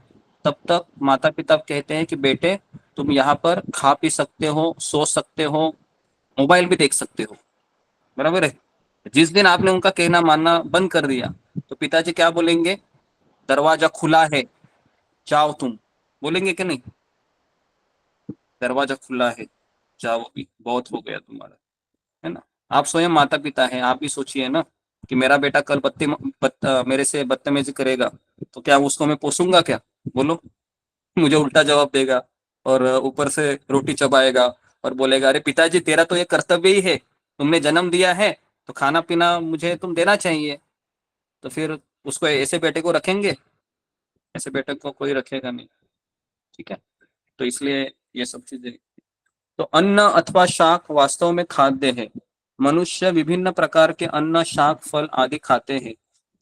तब तक माता पिता कहते हैं कि बेटे तुम यहाँ पर खा पी सकते हो, सो सकते हो, मोबाइल भी देख सकते हो। बराबर है? जिस दिन आपने उनका कहना मानना बंद कर दिया, तो पिताजी क्या बोलेंगे? दरवाजा खुला है, जाओ तुम, बोलेंगे कि नहीं? दरवाजा खुला है, जाओ, अभी बहुत हो गया तुम्हारा, है ना? आप स्वयं माता पिता हैं, आप भी सोचिए ना कि मेरा बेटा कल मेरे से बदतमीजी करेगा, तो क्या उसको मैं पोसूंगा क्या? बोलो। मुझे उल्टा जवाब देगा, और ऊपर से रोटी चबाएगा, और बोलेगा अरे पिताजी तेरा तो ये कर्तव्य ही है, तुमने जन्म दिया है तो खाना पीना मुझे तुम देना चाहिए। तो फिर उसको, ऐसे बेटे को रखेंगे? ऐसे बेटे को कोई रखेगा नहीं। ठीक है, तो इसलिए ये सब चीजें। तो अन्न अथवा शाक वास्तव में खाद्य है। मनुष्य विभिन्न प्रकार के अन्न, शाक, फल आदि खाते हैं,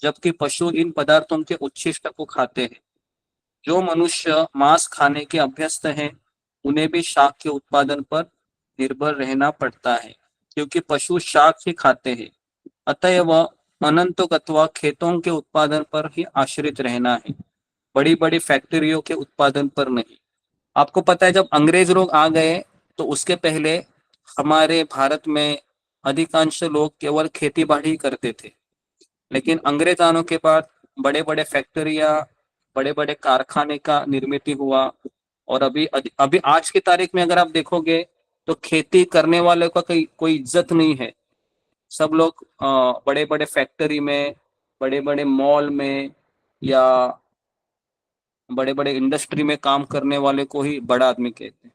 जबकि पशु इन पदार्थों के उच्छिष्ट को खाते हैं। जो मनुष्य मांस खाने के अभ्यस्त हैं, उन्हें भी शाक के उत्पादन पर निर्भर रहना पड़ता है, क्योंकि पशु शाक ही खाते हैं। अतएव अनंतोगत्वा खेतों के उत्पादन पर ही आश्रित रहना है, बड़ी बड़ी फैक्ट्रियों के उत्पादन पर नहीं। आपको पता है जब अंग्रेज लोग आ गए, तो उसके पहले हमारे भारत में अधिकांश लोग केवल खेती बाड़ी करते थे, लेकिन अंग्रेज आने के बाद बड़े बड़े फैक्ट्रियां, बड़े बड़े कारखाने का निर्मित हुआ। और अभी अभी आज की तारीख में अगर आप देखोगे, तो खेती करने वाले का कोई इज्जत नहीं है। सब लोग बड़े बड़े फैक्ट्री में, बड़े बड़े मॉल में, या बड़े बड़े इंडस्ट्री में काम करने वाले को ही बड़ा आदमी कहते हैं।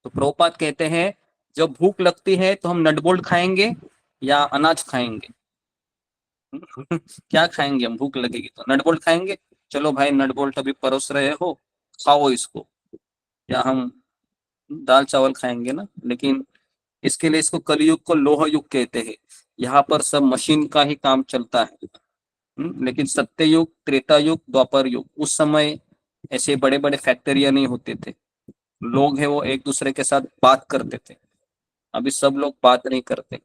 तो प्रभुपाद कहते हैं जब भूख लगती है तो हम नट बोल्ट खाएंगे या अनाज खाएंगे? क्या खाएंगे? हम भूख लगेगी तो नट बोल्ट खाएंगे। चलो भाई नट बोल्ट अभी परोस रहे हो, खाओ इसको। या हम दाल चावल खाएंगे ना? लेकिन इसके लिए इसको कलयुग को लोह युग कहते हैं। यहाँ पर सब मशीन का ही काम चलता है। लेकिन सत्य युग, त्रेता युग, द्वापर युग, उस समय ऐसे बड़े बड़े फैक्ट्रियां नहीं होते थे। लोग हैं वो एक दूसरे के साथ बात करते थे। अभी सब लोग बात नहीं करते,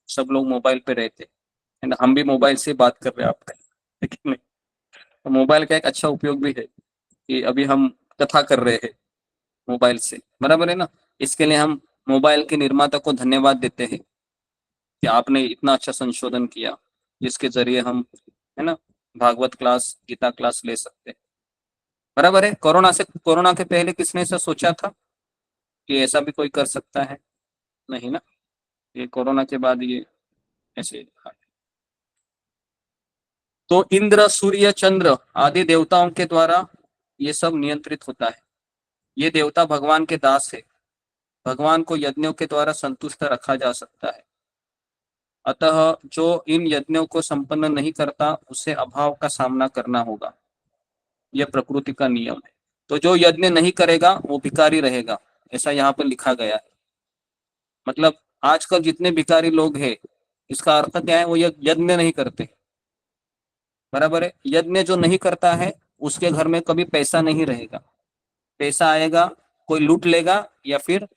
सब लोग मोबाइल पे रहते हैं। हम भी मोबाइल से बात कर रहे हैं आपका, लेकिन तो मोबाइल का एक अच्छा उपयोग भी है कि अभी हम कथा कर रहे हैं मोबाइल से। बराबर है ना? इसके लिए हम मोबाइल के निर्माता को धन्यवाद देते हैं कि आपने इतना अच्छा संशोधन किया, जिसके जरिए हम, है ना, भागवत क्लास, गीता क्लास ले सकते हैं। बराबर है? कोरोना के पहले किसने ऐसा सोचा था? कि ऐसा भी कोई कर सकता है? नहीं ना, ये कोरोना के बाद ये ऐसे। तो इंद्र, सूर्य, चंद्र आदि देवताओं के द्वारा ये सब नियंत्रित होता है। ये देवता भगवान के दास है, भगवान को यज्ञों के द्वारा संतुष्ट रखा जा सकता है। अतः जो इन यज्ञों को संपन्न नहीं करता उसे अभाव का सामना करना होगा, यह प्रकृति का नियम है। तो जो यज्ञ नहीं करेगा वो भिखारी रहेगा, ऐसा यहाँ पर लिखा गया है। मतलब आजकल जितने भिखारी लोग हैं, इसका अर्थ क्या है? वो यज्ञ नहीं करते, बराबर है। यज्ञ जो नहीं करता है उसके घर में कभी पैसा नहीं रहेगा। पैसा आएगा कोई लूट लेगा, या फिर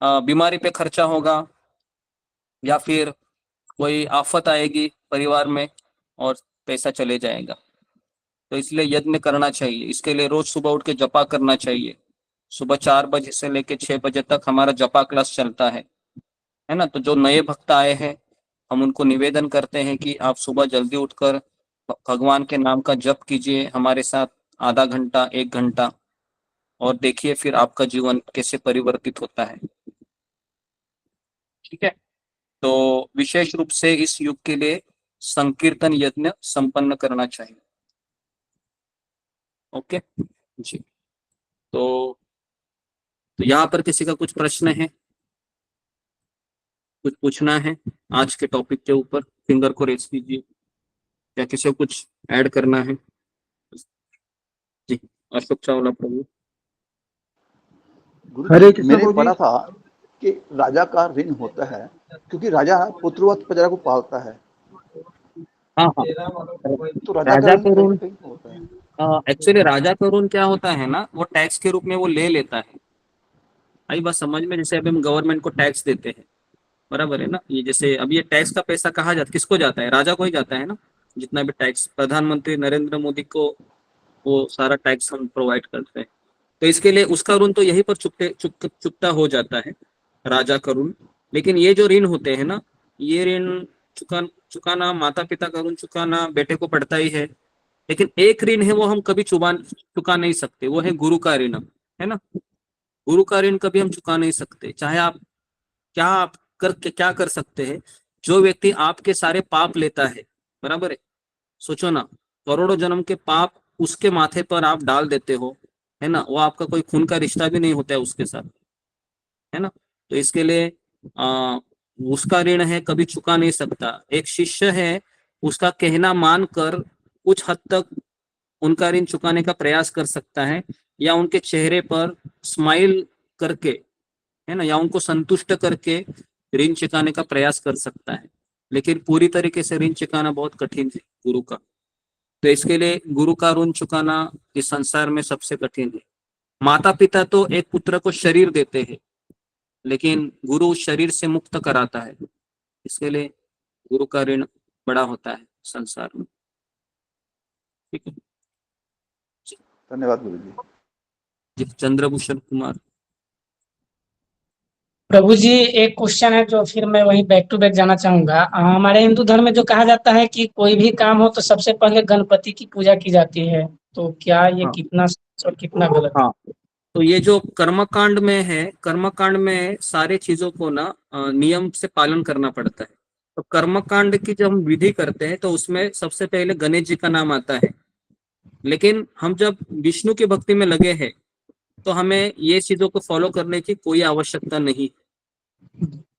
बीमारी पे खर्चा होगा, या फिर कोई आफत आएगी परिवार में और पैसा चले जाएगा। तो इसलिए यज्ञ करना चाहिए। इसके लिए रोज सुबह उठ के जपा करना चाहिए। सुबह 4 बजे से लेकर 6 बजे तक हमारा जपा क्लास चलता है ना। तो जो नए भक्त आए हैं, हम उनको निवेदन करते हैं कि आप सुबह जल्दी उठकर भगवान के नाम का जप कीजिए हमारे साथ आधा घंटा 1 घंटा, और देखिए फिर आपका जीवन कैसे परिवर्तित होता है। ठीक है, तो विशेष रूप से इस युग के लिए संकीर्तन यज्ञ संपन्न करना चाहिए। ओके जी। तो यहाँ पर किसी का कुछ प्रश्न है, कुछ पूछना है आज के टॉपिक के ऊपर? फिंगर को रेज कीजिए, या किसी को कुछ ऐड करना है? जी, अशोक चावला प्रभु। गुरु जी, मैंने पढ़ा था कि राजा का ऋण होता है, क्योंकि राजा पुत्रवत प्रजा को पालता है। हाँ, तो राजा का ऋण होता है। एक्चुअली राजा का ऋण क्या होता है ना, वो टैक्स के रूप में वो ले लेता है। आई बात समझ में? जैसे अभी हम गवर्नमेंट को टैक्स देते हैं, बराबर है ना। ये जैसे अब ये टैक्स का पैसा कहाँ जाता है? किसको जाता है? राजा को ही जाता है ना। जितना भी टैक्स प्रधानमंत्री नरेंद्र मोदी को वो सारा टैक्स हम प्रोवाइड करते हैं। तो इसके लिए उसका ऋण तो यहीं पर चुकता हो जाता है, राजा का ऋण। लेकिन ये जो ऋण होते हैं ना, ये ऋण चुकाना, माता पिता का ऋण चुकाना बेटे को पड़ता ही है। लेकिन एक ऋण है वो हम कभी चुका नहीं सकते, वो है गुरु का ऋण, है ना। गुरु का ऋण कभी हम चुका नहीं सकते। चाहे आप क्या कर सकते हैं? जो व्यक्ति आपके सारे पाप लेता है, बराबर है, सोचो ना, करोड़ों जन्म के पाप उसके माथे पर आप डाल देते हो, है ना। वो आपका कोई खून का रिश्ता भी नहीं होता है उसके साथ, है ना। तो इसके लिए उसका ऋण है, कभी चुका नहीं सकता। एक शिष्य है, उसका कहना मानकर कुछ हद तक उनका ऋण चुकाने का प्रयास कर सकता है, या उनके चेहरे पर स्माइल करके, है ना, या उनको संतुष्ट करके ऋण चुकाने का प्रयास कर सकता है। लेकिन पूरी तरीके से ऋण चुकाना बहुत कठिन है गुरु का। तो इसके लिए गुरु का ऋण चुकाना इस संसार में सबसे कठिन है। माता पिता तो एक पुत्र को शरीर देते हैं, लेकिन गुरु शरीर से मुक्त कराता है। इसके लिए गुरु का ऋण बड़ा होता है संसार में। ठीक है, धन्यवाद गुरु जी। चंद्रभूषण कुमार। प्रभु जी, एक क्वेश्चन है जो फिर मैं वही बैक टू बैक जाना चाहूंगा। हमारे हिंदू धर्म में जो कहा जाता है कि कोई भी काम हो तो सबसे पहले गणपति की पूजा की जाती है, तो क्या ये कितना सच और कितना गलत है? हाँ, तो ये जो कर्मकांड में है, कर्मकांड में सारे चीजों को ना नियम से पालन करना पड़ता है। तो कर्मकांड की जब हम विधि करते हैं तो उसमें सबसे पहले गणेश जी का नाम आता है। लेकिन हम जब विष्णु की भक्ति में लगे हैं तो हमें ये चीजों को फॉलो करने की कोई आवश्यकता नहीं।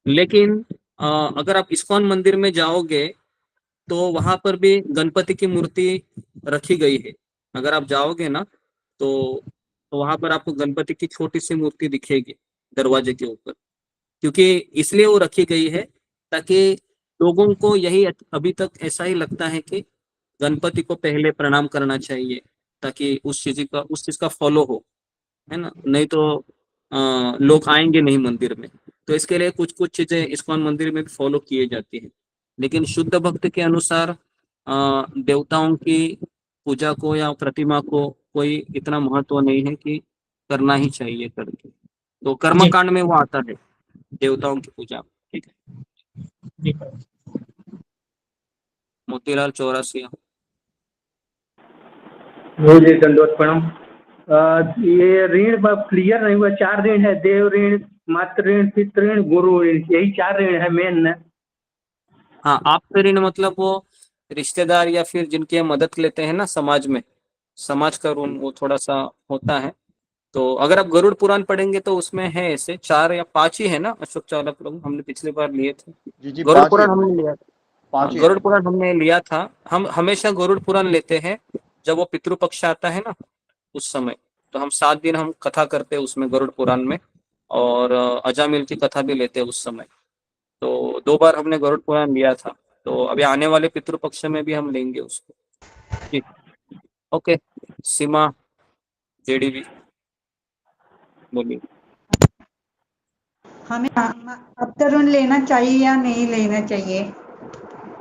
लेकिन अगर आप इस्कॉन मंदिर में जाओगे तो वहां पर भी गणपति की मूर्ति रखी गई है। अगर आप जाओगे ना तो वहां पर आपको गणपति की छोटी सी मूर्ति दिखेगी दरवाजे के ऊपर, क्योंकि इसलिए वो रखी गई है ताकि लोगों को यही अभी तक ऐसा ही लगता है कि गणपति को पहले प्रणाम करना चाहिए, ताकि उस चीज का फॉलो हो, है ना। नहीं तो लोग आएंगे नहीं मंदिर में। तो इसके लिए कुछ कुछ चीजें इस्कॉन मंदिर में भी फॉलो किए जाती है। लेकिन शुद्ध भक्त के अनुसार देवताओं की पूजा को या प्रतिमा को कोई इतना महत्व नहीं है कि करना ही चाहिए करके। तो कर्मकांड में वो आता है देवताओं की पूजा। ठीक है, मोतीलाल चौरासिया। गुरु जी दंडवत प्रणाम। ये ऋण क्लियर नहीं हुआ, 4 ऋण है, देव ऋण, मातृ ऋण, पितृ ऋण, गुरु ऋण, यही 4 ऋण है मेन ना। हाँ, आपके ऋण मतलब वो रिश्तेदार या फिर जिनकी हम मदद लेते हैं ना समाज में, समाज का ऋण वो थोड़ा सा होता है। तो अगर आप गरुड़ पुराण पढ़ेंगे तो उसमें है ऐसे 4 या 5 ही है ना अशोक चावला प्रभु, हमने पिछली बार लिए थे। जी गरुड़ 5 ही पुराण है, हमने लिया था। 5 ही गरुड़ है। पुराण हमने लिया था। हम हमेशा गरुड़ पुराण लेते हैं जब वो पितृपक्ष आता है ना उस समय, तो हम 7 दिन हम कथा करते हैं उसमें गरुड़ पुराण में, और अजामिल की कथा भी लेते हैं उस समय। तो 2 बार हमने गरुड़ पुराण लिया था, तो अभी आने वाले पितृपक्ष में भी हम लेंगे उसको। ठीक, ओके। सीमा जेडीबी बोलिए। हमें अवतरण लेना चाहिए या नहीं लेना चाहिए?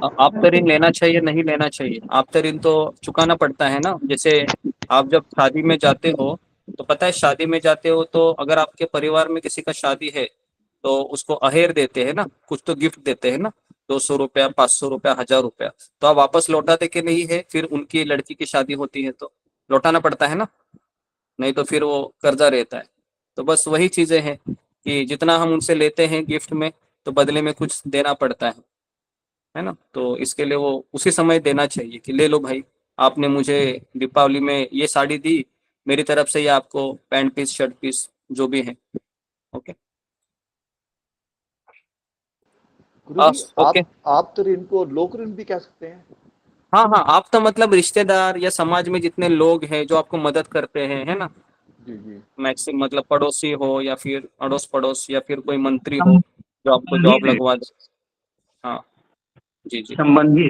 आपतरीन लेना चाहिए नहीं लेना चाहिए? आपतरीन तो चुकाना पड़ता है ना। जैसे आप जब शादी में जाते हो तो पता है, शादी में जाते हो तो अगर आपके परिवार में किसी का शादी है तो उसको अहेर देते हैं ना, कुछ तो गिफ्ट देते हैं ना, 200 रुपया, 500 रुपया, 1000 रुपया। तो आप वापस लौटाते कि नहीं है? फिर उनकी लड़की की शादी होती है तो लौटाना पड़ता है ना, नहीं तो फिर वो कर्जा रहता है। तो बस वही चीजें हैं कि जितना हम उनसे लेते हैं गिफ्ट में, तो बदले में कुछ देना पड़ता है ना। तो इसके लिए वो उसी समय देना चाहिए कि ले लो भाई, आपने मुझे दीपावली में ये साड़ी दी, मेरी तरफ से ये आपको पैंट पीस, शर्ट पीस जो भी है। ओके गुरुजी ओके। आप तो इनको लोक ऋण भी कह सकते हैं। हाँ हाँ, आप तो मतलब रिश्तेदार या समाज में जितने लोग हैं जो आपको मदद करते हैं, है ना, जी जी। मैक्सिमम मतलब पड़ोसी हो या फिर अड़ोस पड़ोस या फिर कोई मंत्री हो जो आपको संबंधी जॉब लगवा दे। हाँ जी जी, संबंधी।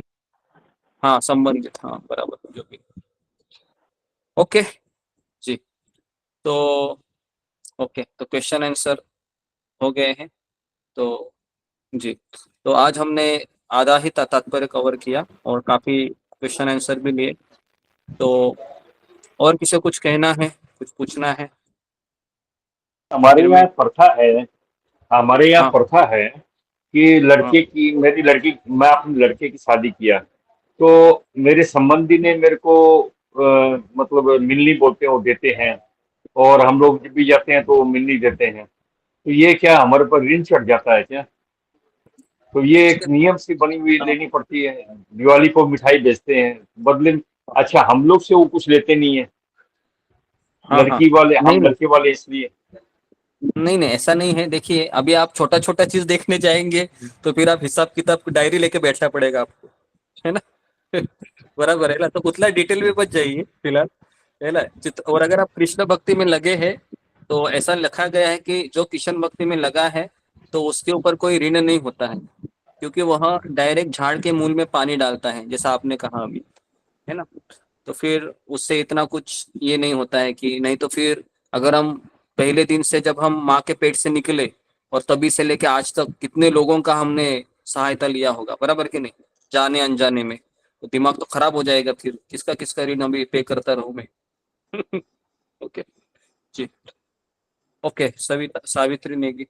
हाँ संबंधित, हाँ बराबर, जो भी। ओके जी। तो ओके, तो क्वेश्चन आंसर हो गए हैं। तो जी, तो आज हमने आधा ही तात्पर्य कवर किया और काफी क्वेश्चन आंसर भी लिए। तो और किसी को कुछ कहना है, कुछ पूछना है? हमारे फिर यहाँ मैं प्रथा है, हमारे यहाँ हाँ प्रथा है कि हाँ लड़के की, मेरी लड़की, मैं अपने लड़के की शादी किया तो मेरे संबंधी ने मेरे को मतलब मिलनी बोलते हैं वो देते हैं, और हम लोग जब भी जाते हैं तो वो मिलनी देते हैं। तो ये क्या हमारे पर ऋण चढ़ जाता है क्या? तो ये एक नियम से बनी हुई लेनी पड़ती है। दिवाली को मिठाई बेचते हैं बदले में। अच्छा, हम लोग से वो कुछ लेते नहीं है, हाँ हाँ, लड़की वाले, नहीं हम नहीं लड़के वाले, इसलिए। नहीं नहीं, ऐसा नहीं है। देखिए अभी आप छोटा छोटा चीज देखने जाएंगे तो फिर आप हिसाब किताब की डायरी लेके बैठना पड़ेगा आपको, है ना। बराबर है ना, तो उतना डिटेल में बच जाइए फिलहाल, है ना। और अगर आप कृष्ण भक्ति में लगे हैं तो ऐसा लिखा गया है कि जो कृष्ण भक्ति में लगा है तो उसके ऊपर कोई ऋण नहीं होता है, क्योंकि वह डायरेक्ट झाड़ के मूल में पानी डालता है, जैसा आपने कहा अभी, है ना। तो फिर उससे इतना कुछ ये नहीं होता है कि नहीं, तो फिर अगर हम पहले दिन से जब हम माँ के पेट से निकले और तभी से लेके आज तक कितने लोगों का हमने सहायता लिया होगा, बराबर कि नहीं, जाने अनजाने में, तो दिमाग तो खराब हो जाएगा फिर, किसका किसका ऋण अभी पे करता रहूं मैं। ओके जी, ओके। सविता, सावित्री नेगी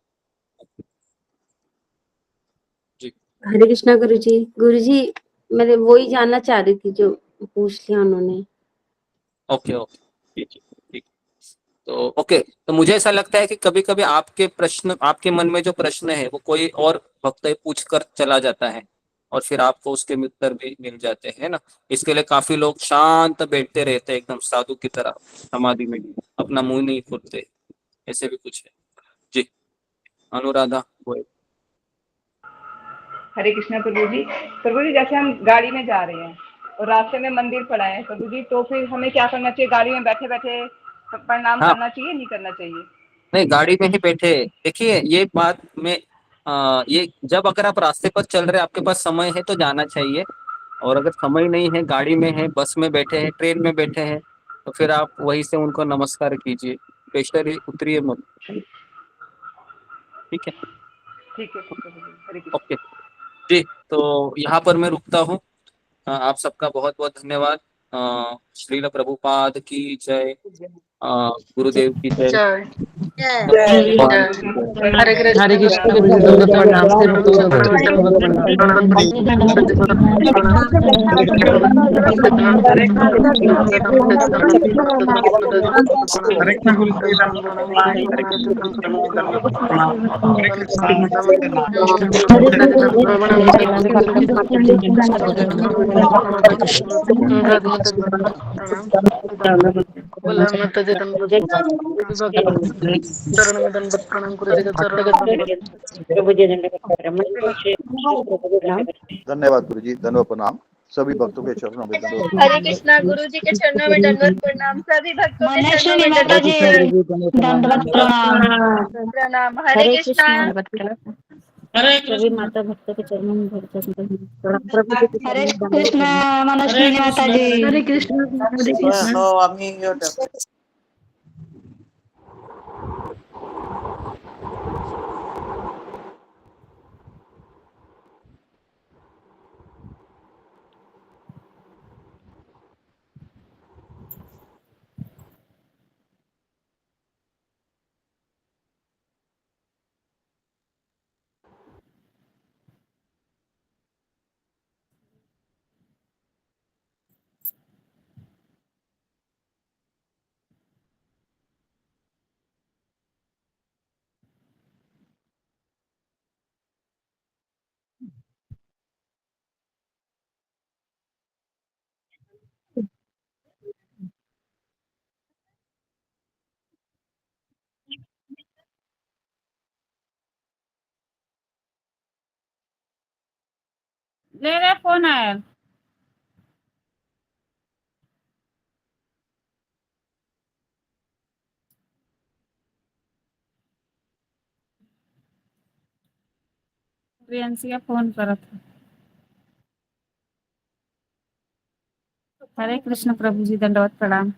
जी। हरे कृष्णा गुरुजी। गुरुजी, मैं वही जानना चाह रही थी जो पूछ लिया उन्होंने। ओके ओके, ठीक है, ठीक। तो ओके, तो मुझे ऐसा लगता है कि कभी कभी आपके प्रश्न, आपके मन में जो प्रश्न है वो कोई और भक्त पूछ कर चला जाता है और फिर आपको उसके उत्तर भी मिल जाते हैं ना। इसके लिए काफी लोग शांत बैठते रहते हैं एकदम साधु की तरह, समाधि में अपना मुंह नहीं खोलते, ऐसे भी कुछ है जी। अनुराधा वो हरे कृष्णा प्रभु जी। प्रभु जी, जैसे हम गाड़ी में जा रहे हैं और रास्ते में मंदिर पड़ा है प्रभु जी, तो फिर हमें क्या करना चाहिए? गाड़ी में बैठे बैठे प्रणाम हाँ, करना चाहिए, नहीं करना चाहिए? नहीं गाड़ी में ही बैठे। देखिए ये बात में ये जब अगर आप रास्ते पर चल रहे, आपके पास समय है तो जाना चाहिए, और अगर समय नहीं है, गाड़ी में है, बस में बैठे हैं, ट्रेन में बैठे हैं, तो फिर आप वहीं से उनको नमस्कार कीजिए, पेशर उतरिए मत। ठीक है, ठीक है प्रभु जी, हरे कृष्ण। ओके जी। तो यहाँ पर मैं रुकता हूँ। आप सबका बहुत बहुत धन्यवाद। श्रील प्रभुपाद की जय। गुरुदेव की जय। जय भगवान जय। की जय। हरे कृष्ण हरे गुरु कृष्ण जी गुरु जी दंडवत प्रणाम। राधे माता जी प्रणाम। बोला माता जी दंडवत चरण में दंडवत प्रणाम गुरु जी के चरण में। धन्यवाद गुरु जी, धन्यवाद प्रणाम। सभी भक्तों के चरणों में दंडवत हरे प्रणाम। कृष्णा गुरु जी के चरणों में दंडवत प्रणाम। सभी भक्तों के चरणों मनस्विनी में माता दंडवत जी दंडवत प्रणाम। प्रणाम। प्रणाम। हरे हरे कृष्णा। कृष्णा। हरे सभी कृष्ण। माता भक्तों के चरणों में प्रभु जी के हरे चरणों में दंडवत कृष्ण प्रणाम। हरे मनस्विनी माता कृष्ण। जी। हरे हो आम्ही मेरा फोन आया। प्रियंसिया फोन करत है। हरे कृष्ण प्रभु जी दंडवत प्रणाम।